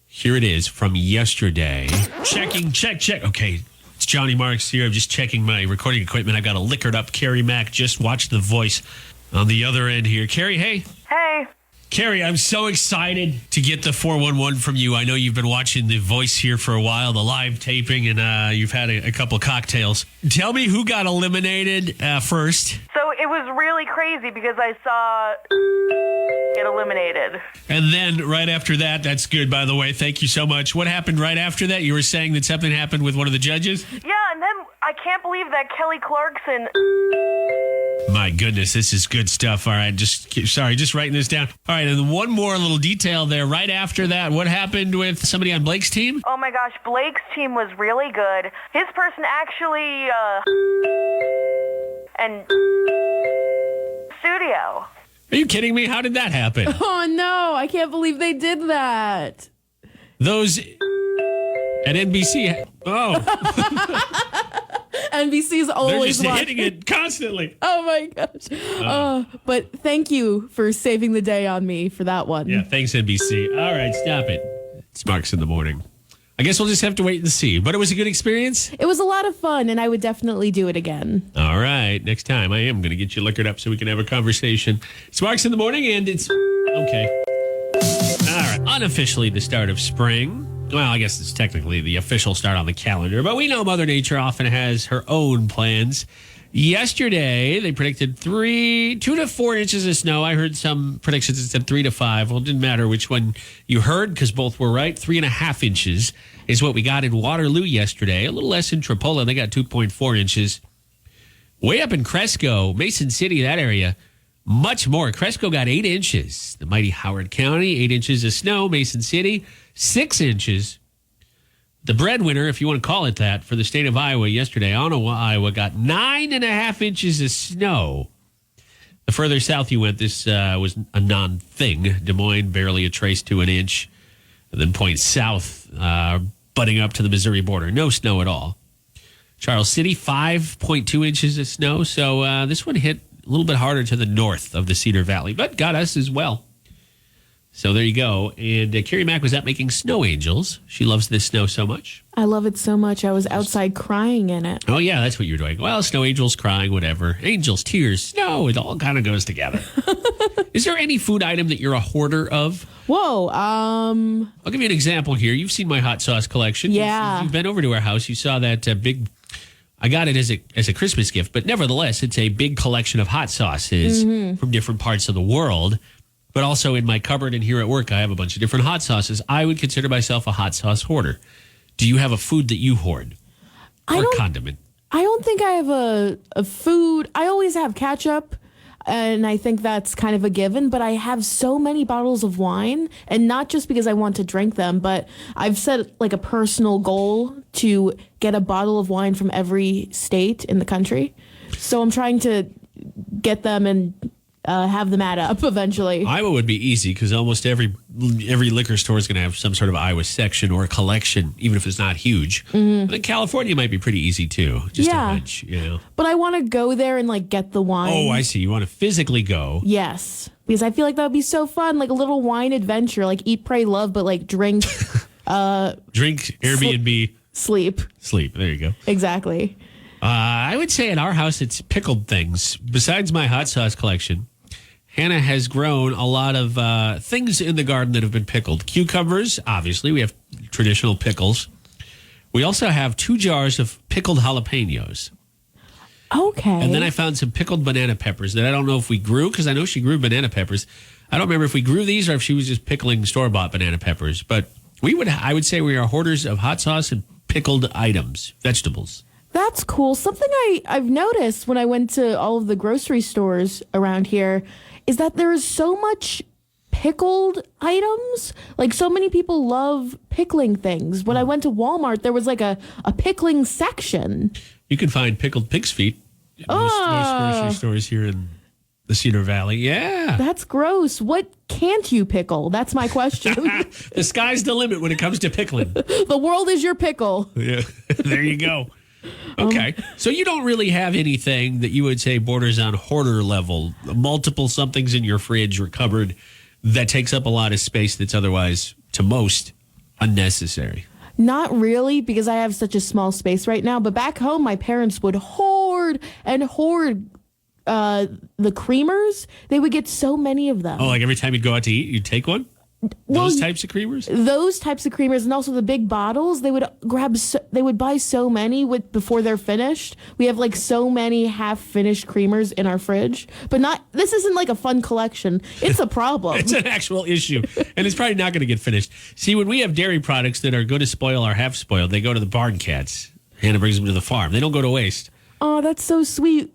Here it is from yesterday. Checking, check. Okay, it's Johnny Marks here. I'm just checking my recording equipment. I've got a liquored up Keri Mac. Just watch the voice on the other end here. Keri, hey. Hey. Keri, I'm so excited to get the 411 from you. I know you've been watching The Voice here for a while, the live taping, and you've had a couple cocktails. Tell me who got eliminated first. So it was really crazy because I saw get eliminated. And then right after that, that's good, by the way. Thank you so much. What happened right after that? You were saying that something happened with one of the judges? Yeah, and then I can't believe that Kelly Clarkson... My goodness, this is good stuff. All right, just writing this down. All right, and one more little detail there. Right after that, what happened with somebody on Blake's team? Oh my gosh, Blake's team was really good. His person actually, and studio. Are you kidding me? How did that happen? Oh, no. I can't believe they did that. Those at NBC. Oh. NBC's They're always just watching. hitting it constantly. Oh, my gosh. But thank you for saving the day on me for that one. Yeah, thanks, NBC. All right, stop it. It's Marks in the Morning. I guess we'll just have to wait and see. But it was a good experience? It was a lot of fun, and I would definitely do it again. All right, next time I am going to get you liquored up so we can have a conversation. It's Marks in the Morning, and it's... Okay. All right, unofficially the start of spring. Well, I guess it's technically the official start on the calendar, but we know Mother Nature often has her own plans. Yesterday, they predicted 2 to 4 inches of snow. I heard some predictions that said 3 to 5. Well, it didn't matter which one you heard because both were right. 3.5 inches is what we got in Waterloo yesterday. A little less in Tripoli. They got 2.4 inches. Way up in Cresco, Mason City, that area, much more. Cresco got 8 inches. The mighty Howard County, 8 inches of snow. Mason City, 6 inches. The breadwinner, if you want to call it that, for the state of Iowa yesterday, Iowa got 9.5 inches of snow. The further south you went, this was a non-thing. Des Moines, barely a trace to an inch. And then point south, butting up to the Missouri border. No snow at all. Charles City, 5.2 inches of snow. So this one hit a little bit harder to the north of the Cedar Valley, but got us as well. So there you go. And Keri Mac was out making snow angels. She loves this snow so much. I love it so much. I was outside crying in it. Oh, yeah, that's what you're doing. Well, snow angels, crying, whatever. Angels, tears, snow, it all kind of goes together. Is there any food item that you're a hoarder of? Whoa. I'll give you an example here. You've seen my hot sauce collection. Yeah. You've been over to our house. You saw that big... I got it as a Christmas gift, but nevertheless, it's a big collection of hot sauces from different parts of the world. But also in my cupboard and here at work, I have a bunch of different hot sauces. I would consider myself a hot sauce hoarder. Do you have a food that you hoard? Or a condiment? I don't think I have a food. I always have ketchup, and I think that's kind of a given. But I have so many bottles of wine, and not just because I want to drink them, but I've set like a personal goal to get a bottle of wine from every state in the country. So I'm trying to get them and have them add up eventually. Iowa would be easy because almost every liquor store is going to have some sort of Iowa section or a collection, even if it's not huge. I think California might be pretty easy too. Just a bunch, you know. But I want to go there and like get the wine. Oh, I see. You want to physically go. Yes. Because I feel like that would be so fun. Like a little wine adventure, like eat, pray, love, but like drink. Drink, Airbnb. Sleep. There you go. Exactly. I would say at our house, it's pickled things. Besides my hot sauce collection, Hannah has grown a lot of things in the garden that have been pickled. Cucumbers, obviously. We have traditional pickles. We also have 2 jars of pickled jalapenos. Okay. And then I found some pickled banana peppers that I don't know if we grew, because I know she grew banana peppers. I don't remember if we grew these or if she was just pickling store-bought banana peppers. But I would say we are hoarders of hot sauce and pickled items, vegetables. That's cool. Something I've noticed when I went to all of the grocery stores around here is that there is so much pickled items. Like so many people love pickling things. When I went to Walmart, there was like a pickling section. You can find pickled pig's feet in most grocery stores here in the Cedar Valley. Yeah. That's gross. What can't you pickle? That's my question. The sky's the limit when it comes to pickling. The world is your pickle. Yeah. There you go. Okay. So you don't really have anything that you would say borders on hoarder level, multiple somethings in your fridge or cupboard that takes up a lot of space that's otherwise, to most, unnecessary. Not really, because I have such a small space right now. But back home, my parents would hoard the creamers. They would get so many of them. Oh, like every time you go out to eat, you take one? Those types of creamers? Those types of creamers, and also the big bottles. They would they would buy so many before they're finished. We have like so many half-finished creamers in our fridge, but this isn't like a fun collection. It's a problem. It's an actual issue, and it's probably not going to get finished. See, when we have dairy products that are going to spoil or half spoiled, they go to the barn cats. Hannah brings them to the farm. They don't go to waste. Oh, that's so sweet.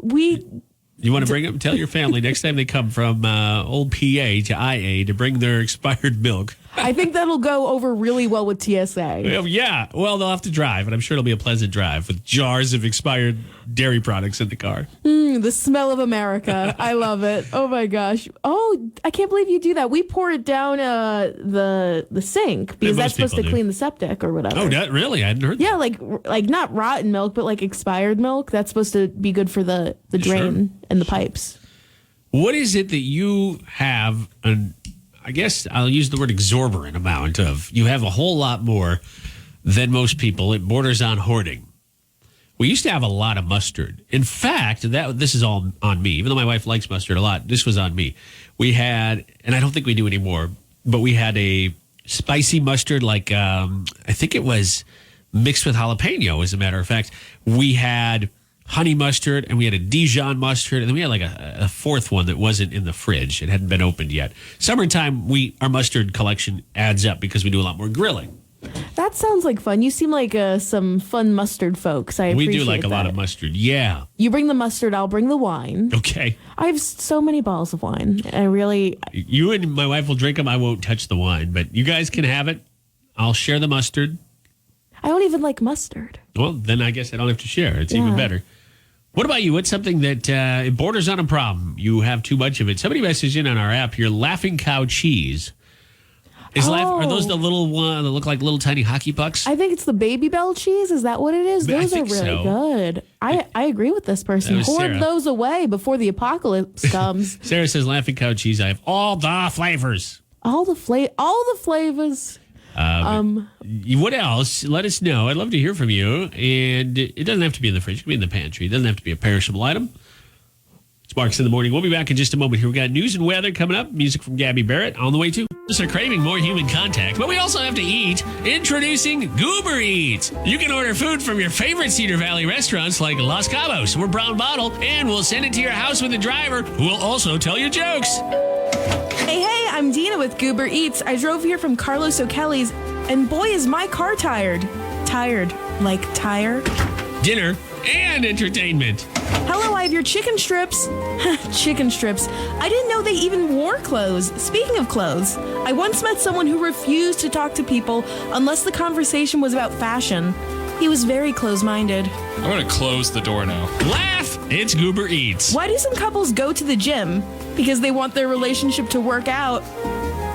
You want to bring them? Tell your family next time they come from old PA to IA to bring their expired milk. I think that'll go over really well with TSA. Yeah. Well, they'll have to drive, and I'm sure it'll be a pleasant drive with jars of expired dairy products in the car. The smell of America. I love it. Oh my gosh. Oh, I can't believe you do that. We pour it down the sink because that's supposed to clean the septic or whatever. Oh, really? I hadn't heard that. Yeah, like not rotten milk, but like expired milk. That's supposed to be good for the drain and the pipes. What is it that you have, I guess I'll use the word exorbitant amount of? You have a whole lot more than most people. It borders on hoarding. We used to have a lot of mustard. In fact, this is all on me. Even though my wife likes mustard a lot, this was on me. We had, and I don't think we do anymore, but we had a spicy mustard, like I think it was mixed with jalapeno, as a matter of fact. We had honey mustard, and we had a Dijon mustard, and then we had like a fourth one that wasn't in the fridge. It hadn't been opened yet. Summertime, our mustard collection adds up because we do a lot more grilling. That sounds like fun. You seem like some fun mustard folks. I appreciate We do like that. a lot of mustard, yeah. You bring the mustard, I'll bring the wine. Okay. I have so many bottles of wine. You and my wife will drink them. I won't touch the wine, but you guys can have it. I'll share the mustard. I don't even like mustard. Well, then I guess I don't have to share. It's even better. What about you? What's something that it borders on a problem? You have too much of it. Somebody messaged in on our app here, Laughing Cow cheese. Are those the little one that look like little tiny hockey pucks? I think it's the Baby Bell cheese. Is that what it is? Those are really good. I agree with this person. Hoard Sarah. those away before the apocalypse comes. Sarah says, Laughing Cow cheese. I have all the flavors. all the flavors. What else? Let us know. I'd love to hear from you. And it doesn't have to be in the fridge. It can be in the pantry. It doesn't have to be a perishable item. It's Marks in the Morning. We'll be back in just a moment here. We got news and weather coming up. Music from Gabby Barrett on the way too. Are craving more human contact, but we also have to eat. Introducing Goober Eats. You can order food from your favorite Cedar Valley restaurants like Los Cabos or Brown Bottle, and we'll send it to your house with a driver who will also tell you jokes. Hey, I'm Dina with Goober Eats. I drove here from Carlos O'Kelly's, and boy, is my car tired. Tired. Like tire. Dinner and entertainment. Hello, I have your chicken strips. Chicken strips. I didn't know they even wore clothes. Speaking of clothes, I once met someone who refused to talk to people unless the conversation was about fashion. He was very close-minded. I'm going to close the door now. Laugh! It's Goober Eats. Why do some couples go to the gym? Because they want their relationship to work out.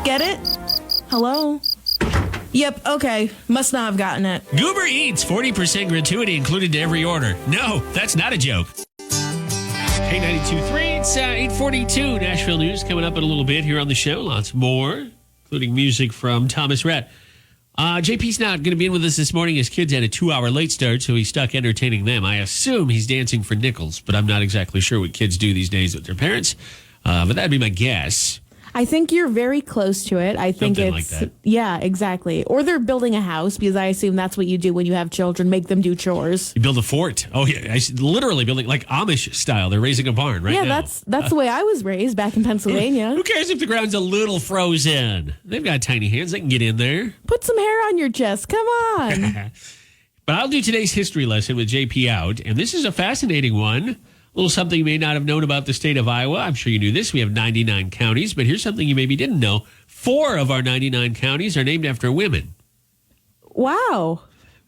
Get it? Hello? Yep, okay. Must not have gotten it. Goober Eats, 40% gratuity included to every order. No, that's not a joke. Hey, 92.3, it's 8:42. Nashville News coming up in a little bit here on the show. Lots more, including music from Thomas Rhett. JP's not going to be in with us this morning. His kids had a 2-hour late start, so he's stuck entertaining them. I assume he's dancing for nickels, but I'm not exactly sure what kids do these days with their parents. But that'd be my guess. I think you're very close to it. I think Something it's like that. Yeah, exactly. Or they're building a house, because I assume that's what you do when you have children, make them do chores. You build a fort. Oh, yeah. Literally building like Amish style. They're raising a barn right now. Yeah, that's the way I was raised back in Pennsylvania. Who cares if the ground's a little frozen? They've got tiny hands. They can get in there. Put some hair on your chest. Come on. But I'll do today's history lesson with JP out. And this is a fascinating one. A little something you may not have known about the state of Iowa. I'm sure you knew this. We have 99 counties. But here's something you maybe didn't know. 4 of our 99 counties are named after women. Wow.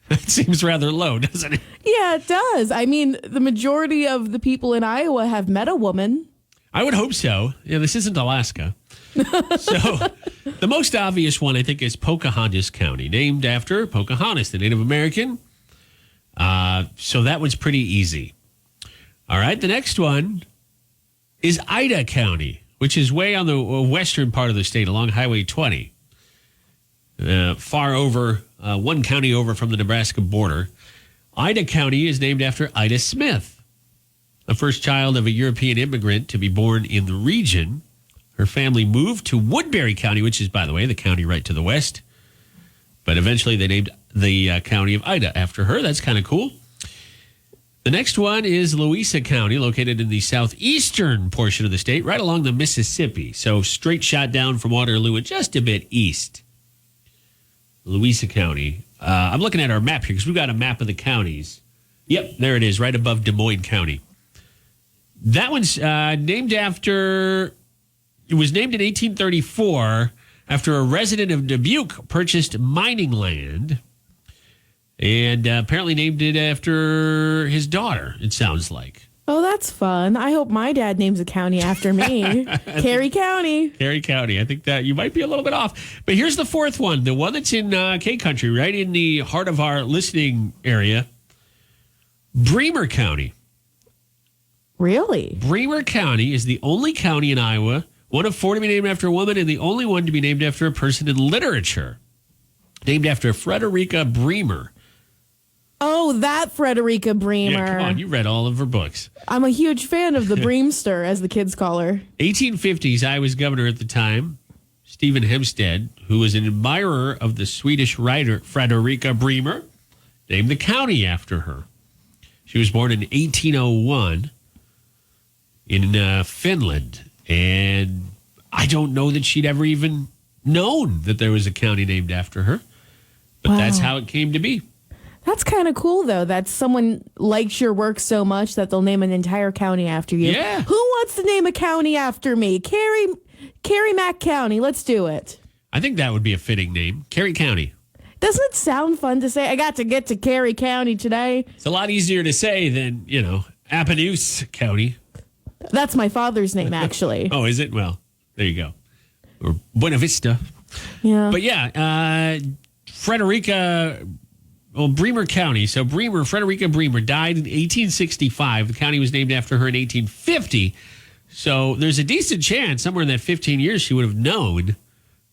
That seems rather low, doesn't it? Yeah, it does. I mean, the majority of the people in Iowa have met a woman. I would hope so. Yeah, this isn't Alaska. So the most obvious one, I think, is Pocahontas County, named after Pocahontas, the Native American. So that one's pretty easy. All right, the next one is Ida County, which is way on the western part of the state along Highway 20. Far over, one county over from the Nebraska border. Ida County is named after Ida Smith, the first child of a European immigrant to be born in the region. Her family moved to Woodbury County, which is, by the way, the county right to the west. But eventually they named the county of Ida after her. That's kind of cool. The next one is Louisa County, located in the southeastern portion of the state, right along the Mississippi. So straight shot down from Waterloo and just a bit east. Louisa County. I'm looking at our map here because we've got a map of the counties. Yep, there it is, right above Des Moines County. That one's named after... It was named in 1834 after a resident of Dubuque purchased mining land and apparently named it after his daughter, it sounds like. Oh, that's fun. I hope my dad names a county after me. Keri County. Keri County. I think that you might be a little bit off. But here's the fourth one, the one that's in K-Country, right in the heart of our listening area. Bremer County. Really? Bremer County is the only county in Iowa, one of four to be named after a woman, and the only one to be named after a person in literature. Named after Frederica Bremer. Oh, that Frederica Bremer. Yeah, come on, you read all of her books. I'm a huge fan of the Breamster, as the kids call her. 1850s, Iowa's governor at the time, Stephen Hempstead, who was an admirer of the Swedish writer Frederica Bremer, named the county after her. She was born in 1801 in Finland. And I don't know that she'd ever even known that there was a county named after her. But that's how it came to be. That's kind of cool, though, that someone likes your work so much that they'll name an entire county after you. Yeah. Who wants to name a county after me? Keri Mac County. Let's do it. I think that would be a fitting name. Keri County. Doesn't it sound fun to say? I got to get to Keri County today. It's a lot easier to say than, Appanoose County. That's my father's name, actually. Oh, is it? Well, there you go. Or Buena Vista. Yeah. But yeah, Bremer County. So Frederica Bremer died in 1865. The county was named after her in 1850. So there's a decent chance somewhere in that 15 years she would have known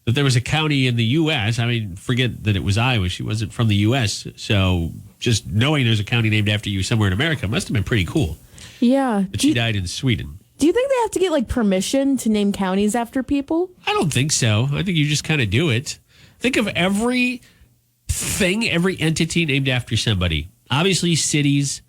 that there was a county in the U.S. I mean, forget that it was Iowa. She wasn't from the U.S. So just knowing there's a county named after you somewhere in America must have been pretty cool. Yeah. But she died in Sweden. Do you think they have to get permission to name counties after people? I don't think so. I think you just kind of do it. Think of every entity named after somebody. Obviously, cities,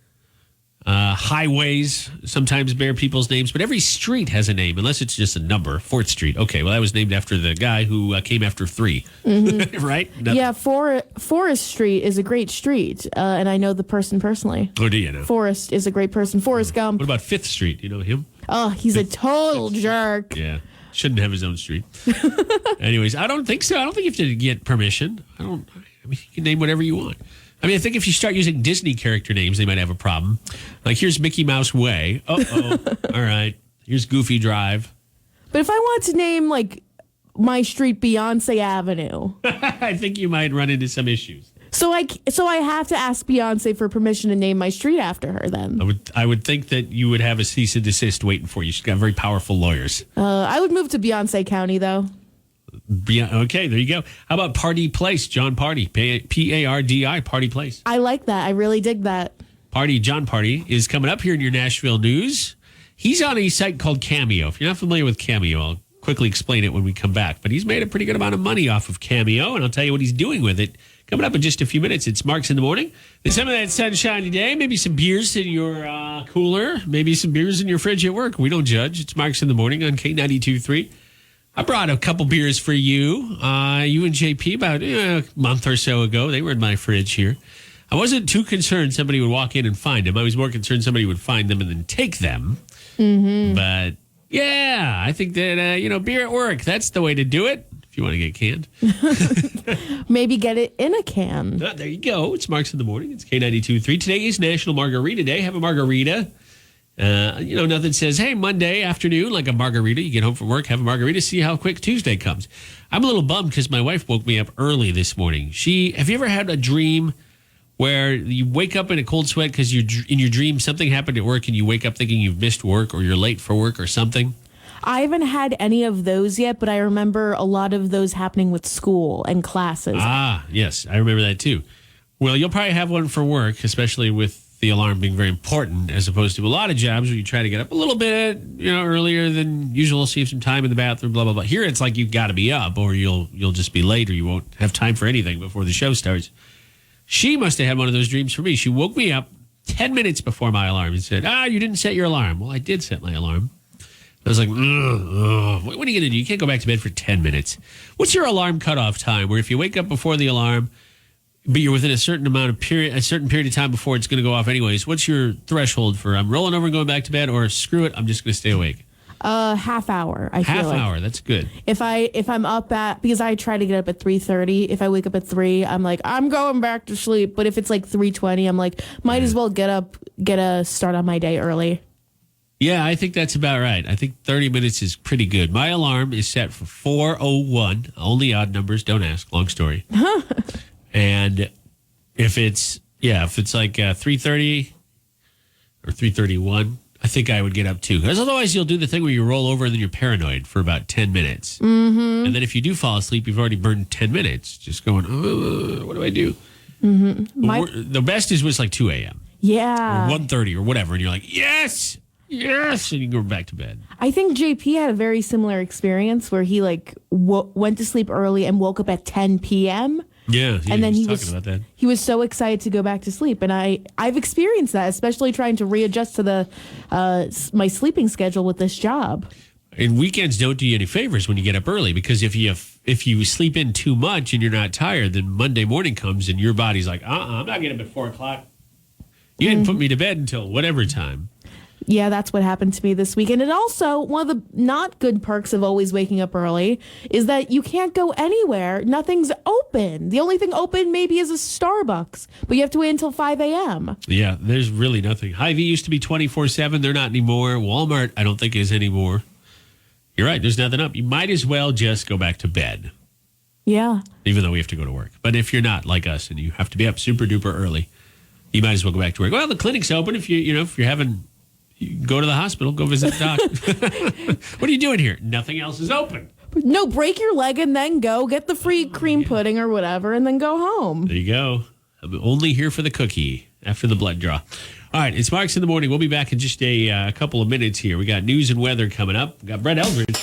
highways sometimes bear people's names, but every street has a name, unless it's just a number. 4th Street. Okay, well, that was named after the guy who came after 3. Mm-hmm. Right? Nothing. Yeah, Forest Street is a great street, and I know the person personally. Oh, do you know? Forrest is a great person. Forrest Gump. What about 5th Street? Do you know him? Oh, he's a total jerk. Yeah. Shouldn't have his own street. Anyways, I don't think so. I don't think you have to get permission. I mean, you can name whatever you want. I mean, I think if you start using Disney character names, they might have a problem. Like, here's Mickey Mouse Way. Uh-oh. All right. Here's Goofy Drive. But if I want to name, my street Beyonce Avenue. I think you might run into some issues. So I have to ask Beyonce for permission to name my street after her then. I would think that you would have a cease and desist waiting for you. She's got very powerful lawyers. I would move to Beyonce County, though. Okay, there you go. How about Party Place, John Party, P-A-R-D-I, Party Place. I like that. I really dig that. John Party is coming up here in your Nashville news. He's on a site called Cameo. If you're not familiar with Cameo, I'll quickly explain it when we come back. But he's made a pretty good amount of money off of Cameo, and I'll tell you what he's doing with it. Coming up in just a few minutes, it's Marks in the Morning. There's some of that sunshiny day, maybe some beers in your cooler, maybe some beers in your fridge at work. We don't judge. It's Marks in the Morning on K92.3. I brought a couple beers for you. You and JP about a month or so ago. They were in my fridge here. I wasn't too concerned somebody would walk in and find them. I was more concerned somebody would find them and then take them. Mm-hmm. But, yeah, I think that, beer at work, that's the way to do it. If you want to get canned. Maybe get it in a can. There you go. It's Marks in the Morning. It's K92.3. Today is National Margarita Day. Have a margarita. Nothing says, hey, Monday afternoon, like a margarita. You get home from work, have a margarita, see how quick Tuesday comes. I'm a little bummed because my wife woke me up early this morning. Have you ever had a dream where you wake up in a cold sweat because in your dream something happened at work and you wake up thinking you've missed work or you're late for work or something? I haven't had any of those yet, but I remember a lot of those happening with school and classes. Ah, yes, I remember that too. Well, you'll probably have one for work, especially with the alarm being very important, as opposed to a lot of jobs where you try to get up a little bit, earlier than usual, save some time in the bathroom, blah, blah, blah. Here, it's like you've got to be up or you'll just be late or you won't have time for anything before the show starts. She must have had one of those dreams for me. She woke me up 10 minutes before my alarm and said, you didn't set your alarm. Well, I did set my alarm. I was like, what are you going to do? You can't go back to bed for 10 minutes. What's your alarm cutoff time where if you wake up before the alarm, but you're within a certain period of time before it's going to go off anyways, what's your threshold for I'm rolling over and going back to bed, or screw it, I'm just going to stay awake? Half hour, I feel like. Half hour, that's good. If I'm up because I try to get up at 3:30. If I wake up at 3, I'm like, I'm going back to sleep. But if it's like 3:20, I'm like, might as well get a start on my day early. Yeah, I think that's about right. I think 30 minutes is pretty good. My alarm is set for 4:01. Only odd numbers, don't ask. Long story. And if it's like 3:30 or 3:31, I think I would get up too. Because otherwise you'll do the thing where you roll over and then you're paranoid for about 10 minutes. Mm-hmm. And then if you do fall asleep, you've already burned 10 minutes. Just going, what do I do? Mm-hmm. The best is when it's like 2 a.m. Yeah. Or 1:30 or whatever. And you're like, yes. And you go back to bed. I think JP had a very similar experience where he went to sleep early and woke up at 10 p.m. Yeah, and then he was talking about that. He was so excited to go back to sleep, and I've experienced that, especially trying to readjust to my sleeping schedule with this job. And weekends don't do you any favors when you get up early, because if you sleep in too much and you're not tired, then Monday morning comes and your body's like, I'm not getting up at 4 o'clock. You didn't put me to bed until whatever time. Yeah, that's what happened to me this weekend. And also, one of the not good perks of always waking up early is that you can't go anywhere. Nothing's open. The only thing open maybe is a Starbucks, but you have to wait until 5 a.m. Yeah, there's really nothing. Hy-Vee used to be 24/7. They're not anymore. Walmart, I don't think is anymore. You're right. There's nothing up. You might as well just go back to bed. Yeah. Even though we have to go to work. But if you're not like us and you have to be up super duper early, you might as well go back to work. Well, the clinic's open if if you're having... You go to the hospital, go visit the doc. What are you doing here? Nothing else is open. No, break your leg and then go get the free cream pudding or whatever and then go home. There you go. I'm only here for the cookie after the blood draw. All right, it's Marks in the Morning. We'll be back in just a couple of minutes here. We got news and weather coming up. We got Brett Eldridge.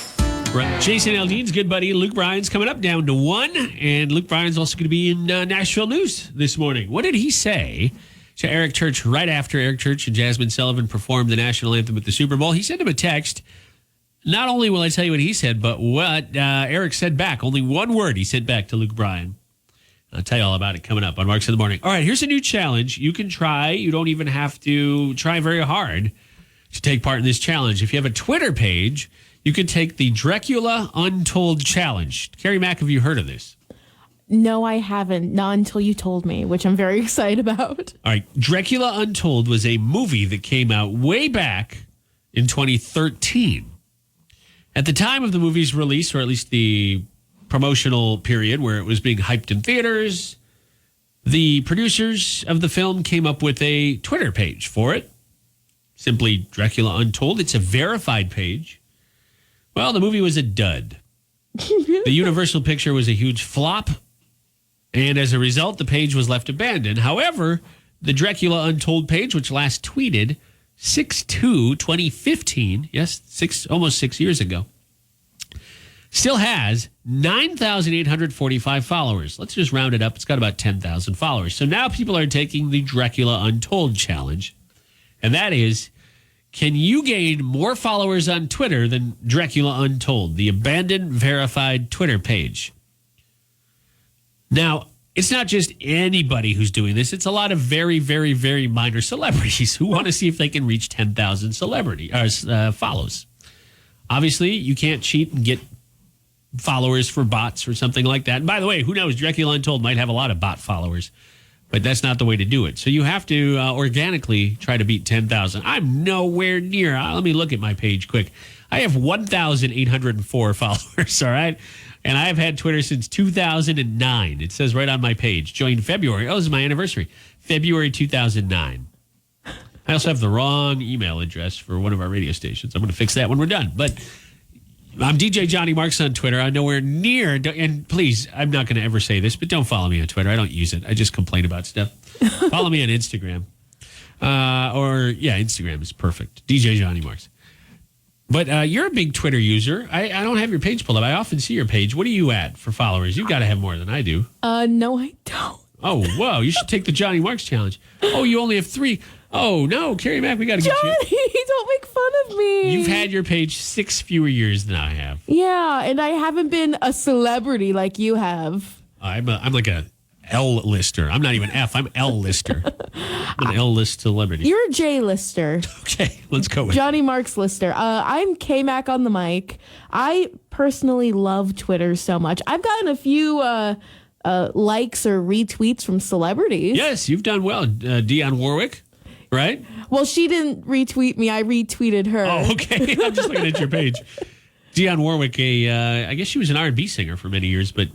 Jason Aldean's good buddy Luke Bryan's coming up down to 1. And Luke Bryan's also going to be in Nashville News this morning. What did he say to Eric Church right after Eric Church and Jasmine Sullivan performed the national anthem at the Super Bowl? He sent him a text. Not only will I tell you what he said, but what Eric said back. Only one word he sent back to Luke Bryan. I'll tell you all about it coming up on Marks in the Morning. All right, here's a new challenge. You can try. You don't even have to try very hard to take part in this challenge. If you have a Twitter page, you can take the Dracula Untold Challenge. Keri Mac, have you heard of this? No, I haven't. Not until you told me, which I'm very excited about. All right. Dracula Untold was a movie that came out way back in 2013. At the time of the movie's release, or at least the promotional period where it was being hyped in theaters, the producers of the film came up with a Twitter page for it. Simply Dracula Untold. It's a verified page. Well, the movie was a dud. The Universal picture was a huge flop. And as a result, the page was left abandoned. However, the Dracula Untold page, which last tweeted 6/2/2015, yes, almost 6 years ago, still has 9,845 followers. Let's just round it up. It's got about 10,000 followers. So now people are taking the Dracula Untold challenge. And that is, can you gain more followers on Twitter than Dracula Untold, the abandoned verified Twitter page? Now, it's not just anybody who's doing this. It's a lot of very, very, very minor celebrities who want to see if they can reach 10,000 follows. Obviously, you can't cheat and get followers for bots or something like that. And by the way, who knows? Dracula Untold might have a lot of bot followers, but that's not the way to do it. So you have to organically try to beat 10,000. I'm nowhere near. Let me look at my page quick. I have 1,804 followers, all right? And I've had Twitter since 2009. It says right on my page. Joined February. Oh, this is my anniversary. February 2009. I also have the wrong email address for one of our radio stations. I'm going to fix that when we're done. But I'm DJ Johnny Marks on Twitter. I'm nowhere near, and please, I'm not going to ever say this, but don't follow me on Twitter. I don't use it. I just complain about stuff. Follow me on Instagram. Instagram is perfect. DJ Johnny Marks. But you're a big Twitter user. I don't have your page pulled up. I often see your page. What are you at for followers? You've got to have more than I do. No, I don't. Oh, whoa. You should take the Johnny Marks challenge. Oh, you only have 3. Oh, no. Keri Mac, we got to get you. Johnny, don't make fun of me. You've had your page 6 fewer years than I have. Yeah, and I haven't been a celebrity like you have. I'm like a L-lister. I'm not even F. I'm L-lister. I'm an L-list celebrity. You're a J-lister. Okay, let's go with Johnny Marks lister. I'm Keri Mac on the mic. I personally love Twitter so much. I've gotten a few likes or retweets from celebrities. Yes, you've done well. Dionne Warwick, right? Well, she didn't retweet me. I retweeted her. Oh, okay. I'm just looking at your page. Dionne Warwick, I guess she was an R&B singer for many years, but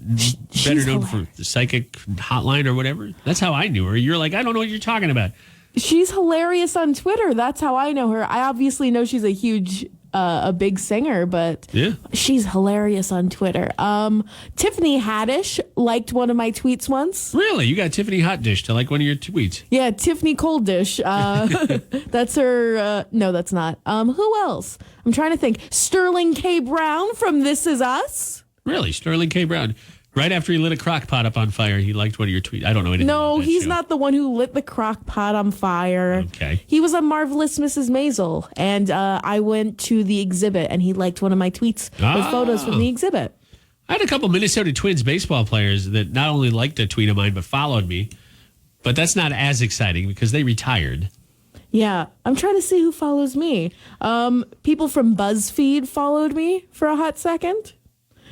better known for the Psychic Hotline or whatever. That's how I knew her. You're like, I don't know what you're talking about. She's hilarious on Twitter. That's how I know her. I obviously know she's a big singer, but yeah, she's hilarious on Twitter. Tiffany Haddish liked one of my tweets once. Really? You got Tiffany Hot Dish to like one of your tweets? Yeah, Tiffany Cold Dish. That's her. No, that's not. Who else? I'm trying to think. Sterling K. Brown from This Is Us. Really? Sterling K. Brown. Right after he lit a crock pot up on fire, he liked one of your tweets. I don't know anything about that he's show. not the one who lit the crock pot on fire. Okay. He was on Marvelous Mrs. Maisel, and I went to the exhibit, and he liked one of my tweets with photos from the exhibit. I had a couple Minnesota Twins baseball players that not only liked a tweet of mine, but followed me. But that's not as exciting because they retired. Yeah, I'm trying to see who follows me. People from BuzzFeed followed me for a hot second,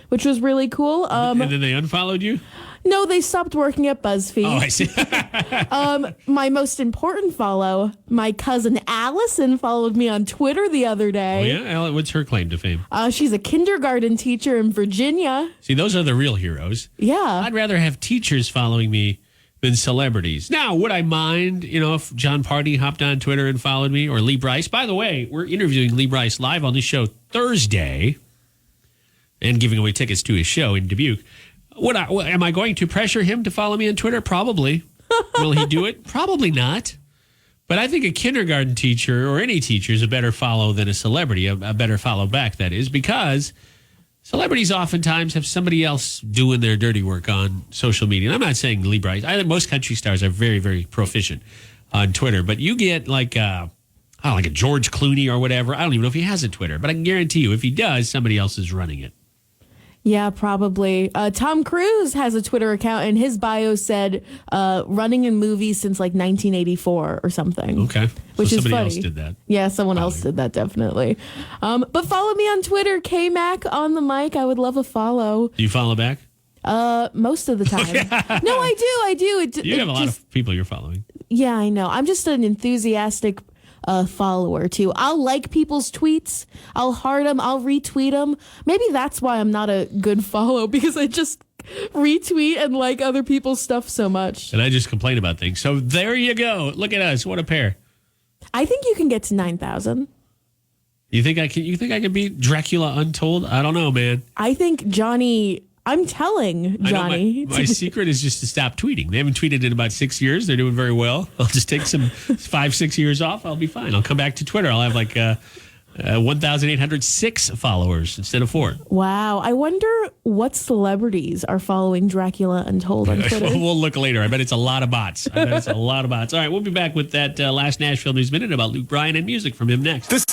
which was really cool. And then they unfollowed you? No, they stopped working at BuzzFeed. Oh, I see. My most important follow, my cousin Allison followed me on Twitter the other Oh, day. yeah? What's her claim to fame? She's a kindergarten teacher in Virginia. See, those are the real heroes. Yeah. I'd rather have teachers following me than celebrities. Now, would I mind, if John Party hopped on Twitter and followed me, or Lee Bryce? By the way, we're interviewing Lee Bryce live on this show Thursday and giving away tickets to his show in Dubuque. Am I going to pressure him to follow me on Twitter? Probably. Will he do it? Probably not. But I think a kindergarten teacher or any teacher is a better follow than a celebrity, a better follow back, that is, because celebrities oftentimes have somebody else doing their dirty work on social media. And I'm not saying Lee Bryce. I think most country stars are very, very proficient on Twitter. But you get like a George Clooney or whatever. I don't even know if he has a Twitter. But I can guarantee you if he does, somebody else is running it. Yeah, probably. Tom Cruise has a Twitter account, and his bio said running in movies since like 1984 or something. Okay. Which so is somebody funny. else did that. Yeah, someone else did that, definitely. But follow me on Twitter, Keri Mac on the mic. I would love a follow. Do you follow back? Most of the time. No, I do. You have a lot of people you're following. Yeah, I know. I'm just an enthusiastic follower too. I'll like people's tweets. I'll heart them. I'll retweet them. Maybe that's why I'm not a good follow, because I just retweet and like other people's stuff so much. And I just complain about things. So there you go. Look at us. What a pair. I think you can get to 9,000. You think I can beat Dracula Untold? I don't know, man. I think Johnny. I'm telling Johnny. I know my secret is just to stop tweeting. They haven't tweeted in about 6 years. They're doing very well. I'll just take some 5-6 years off. I'll be fine. I'll come back to Twitter. I'll have like 1,806 followers instead of 4. Wow. I wonder what celebrities are following Dracula Untold on Twitter. We'll look later. I bet it's a lot of bots. All right, we'll be back with that last Nashville News Minute about Luke Bryan and music from him next. This season.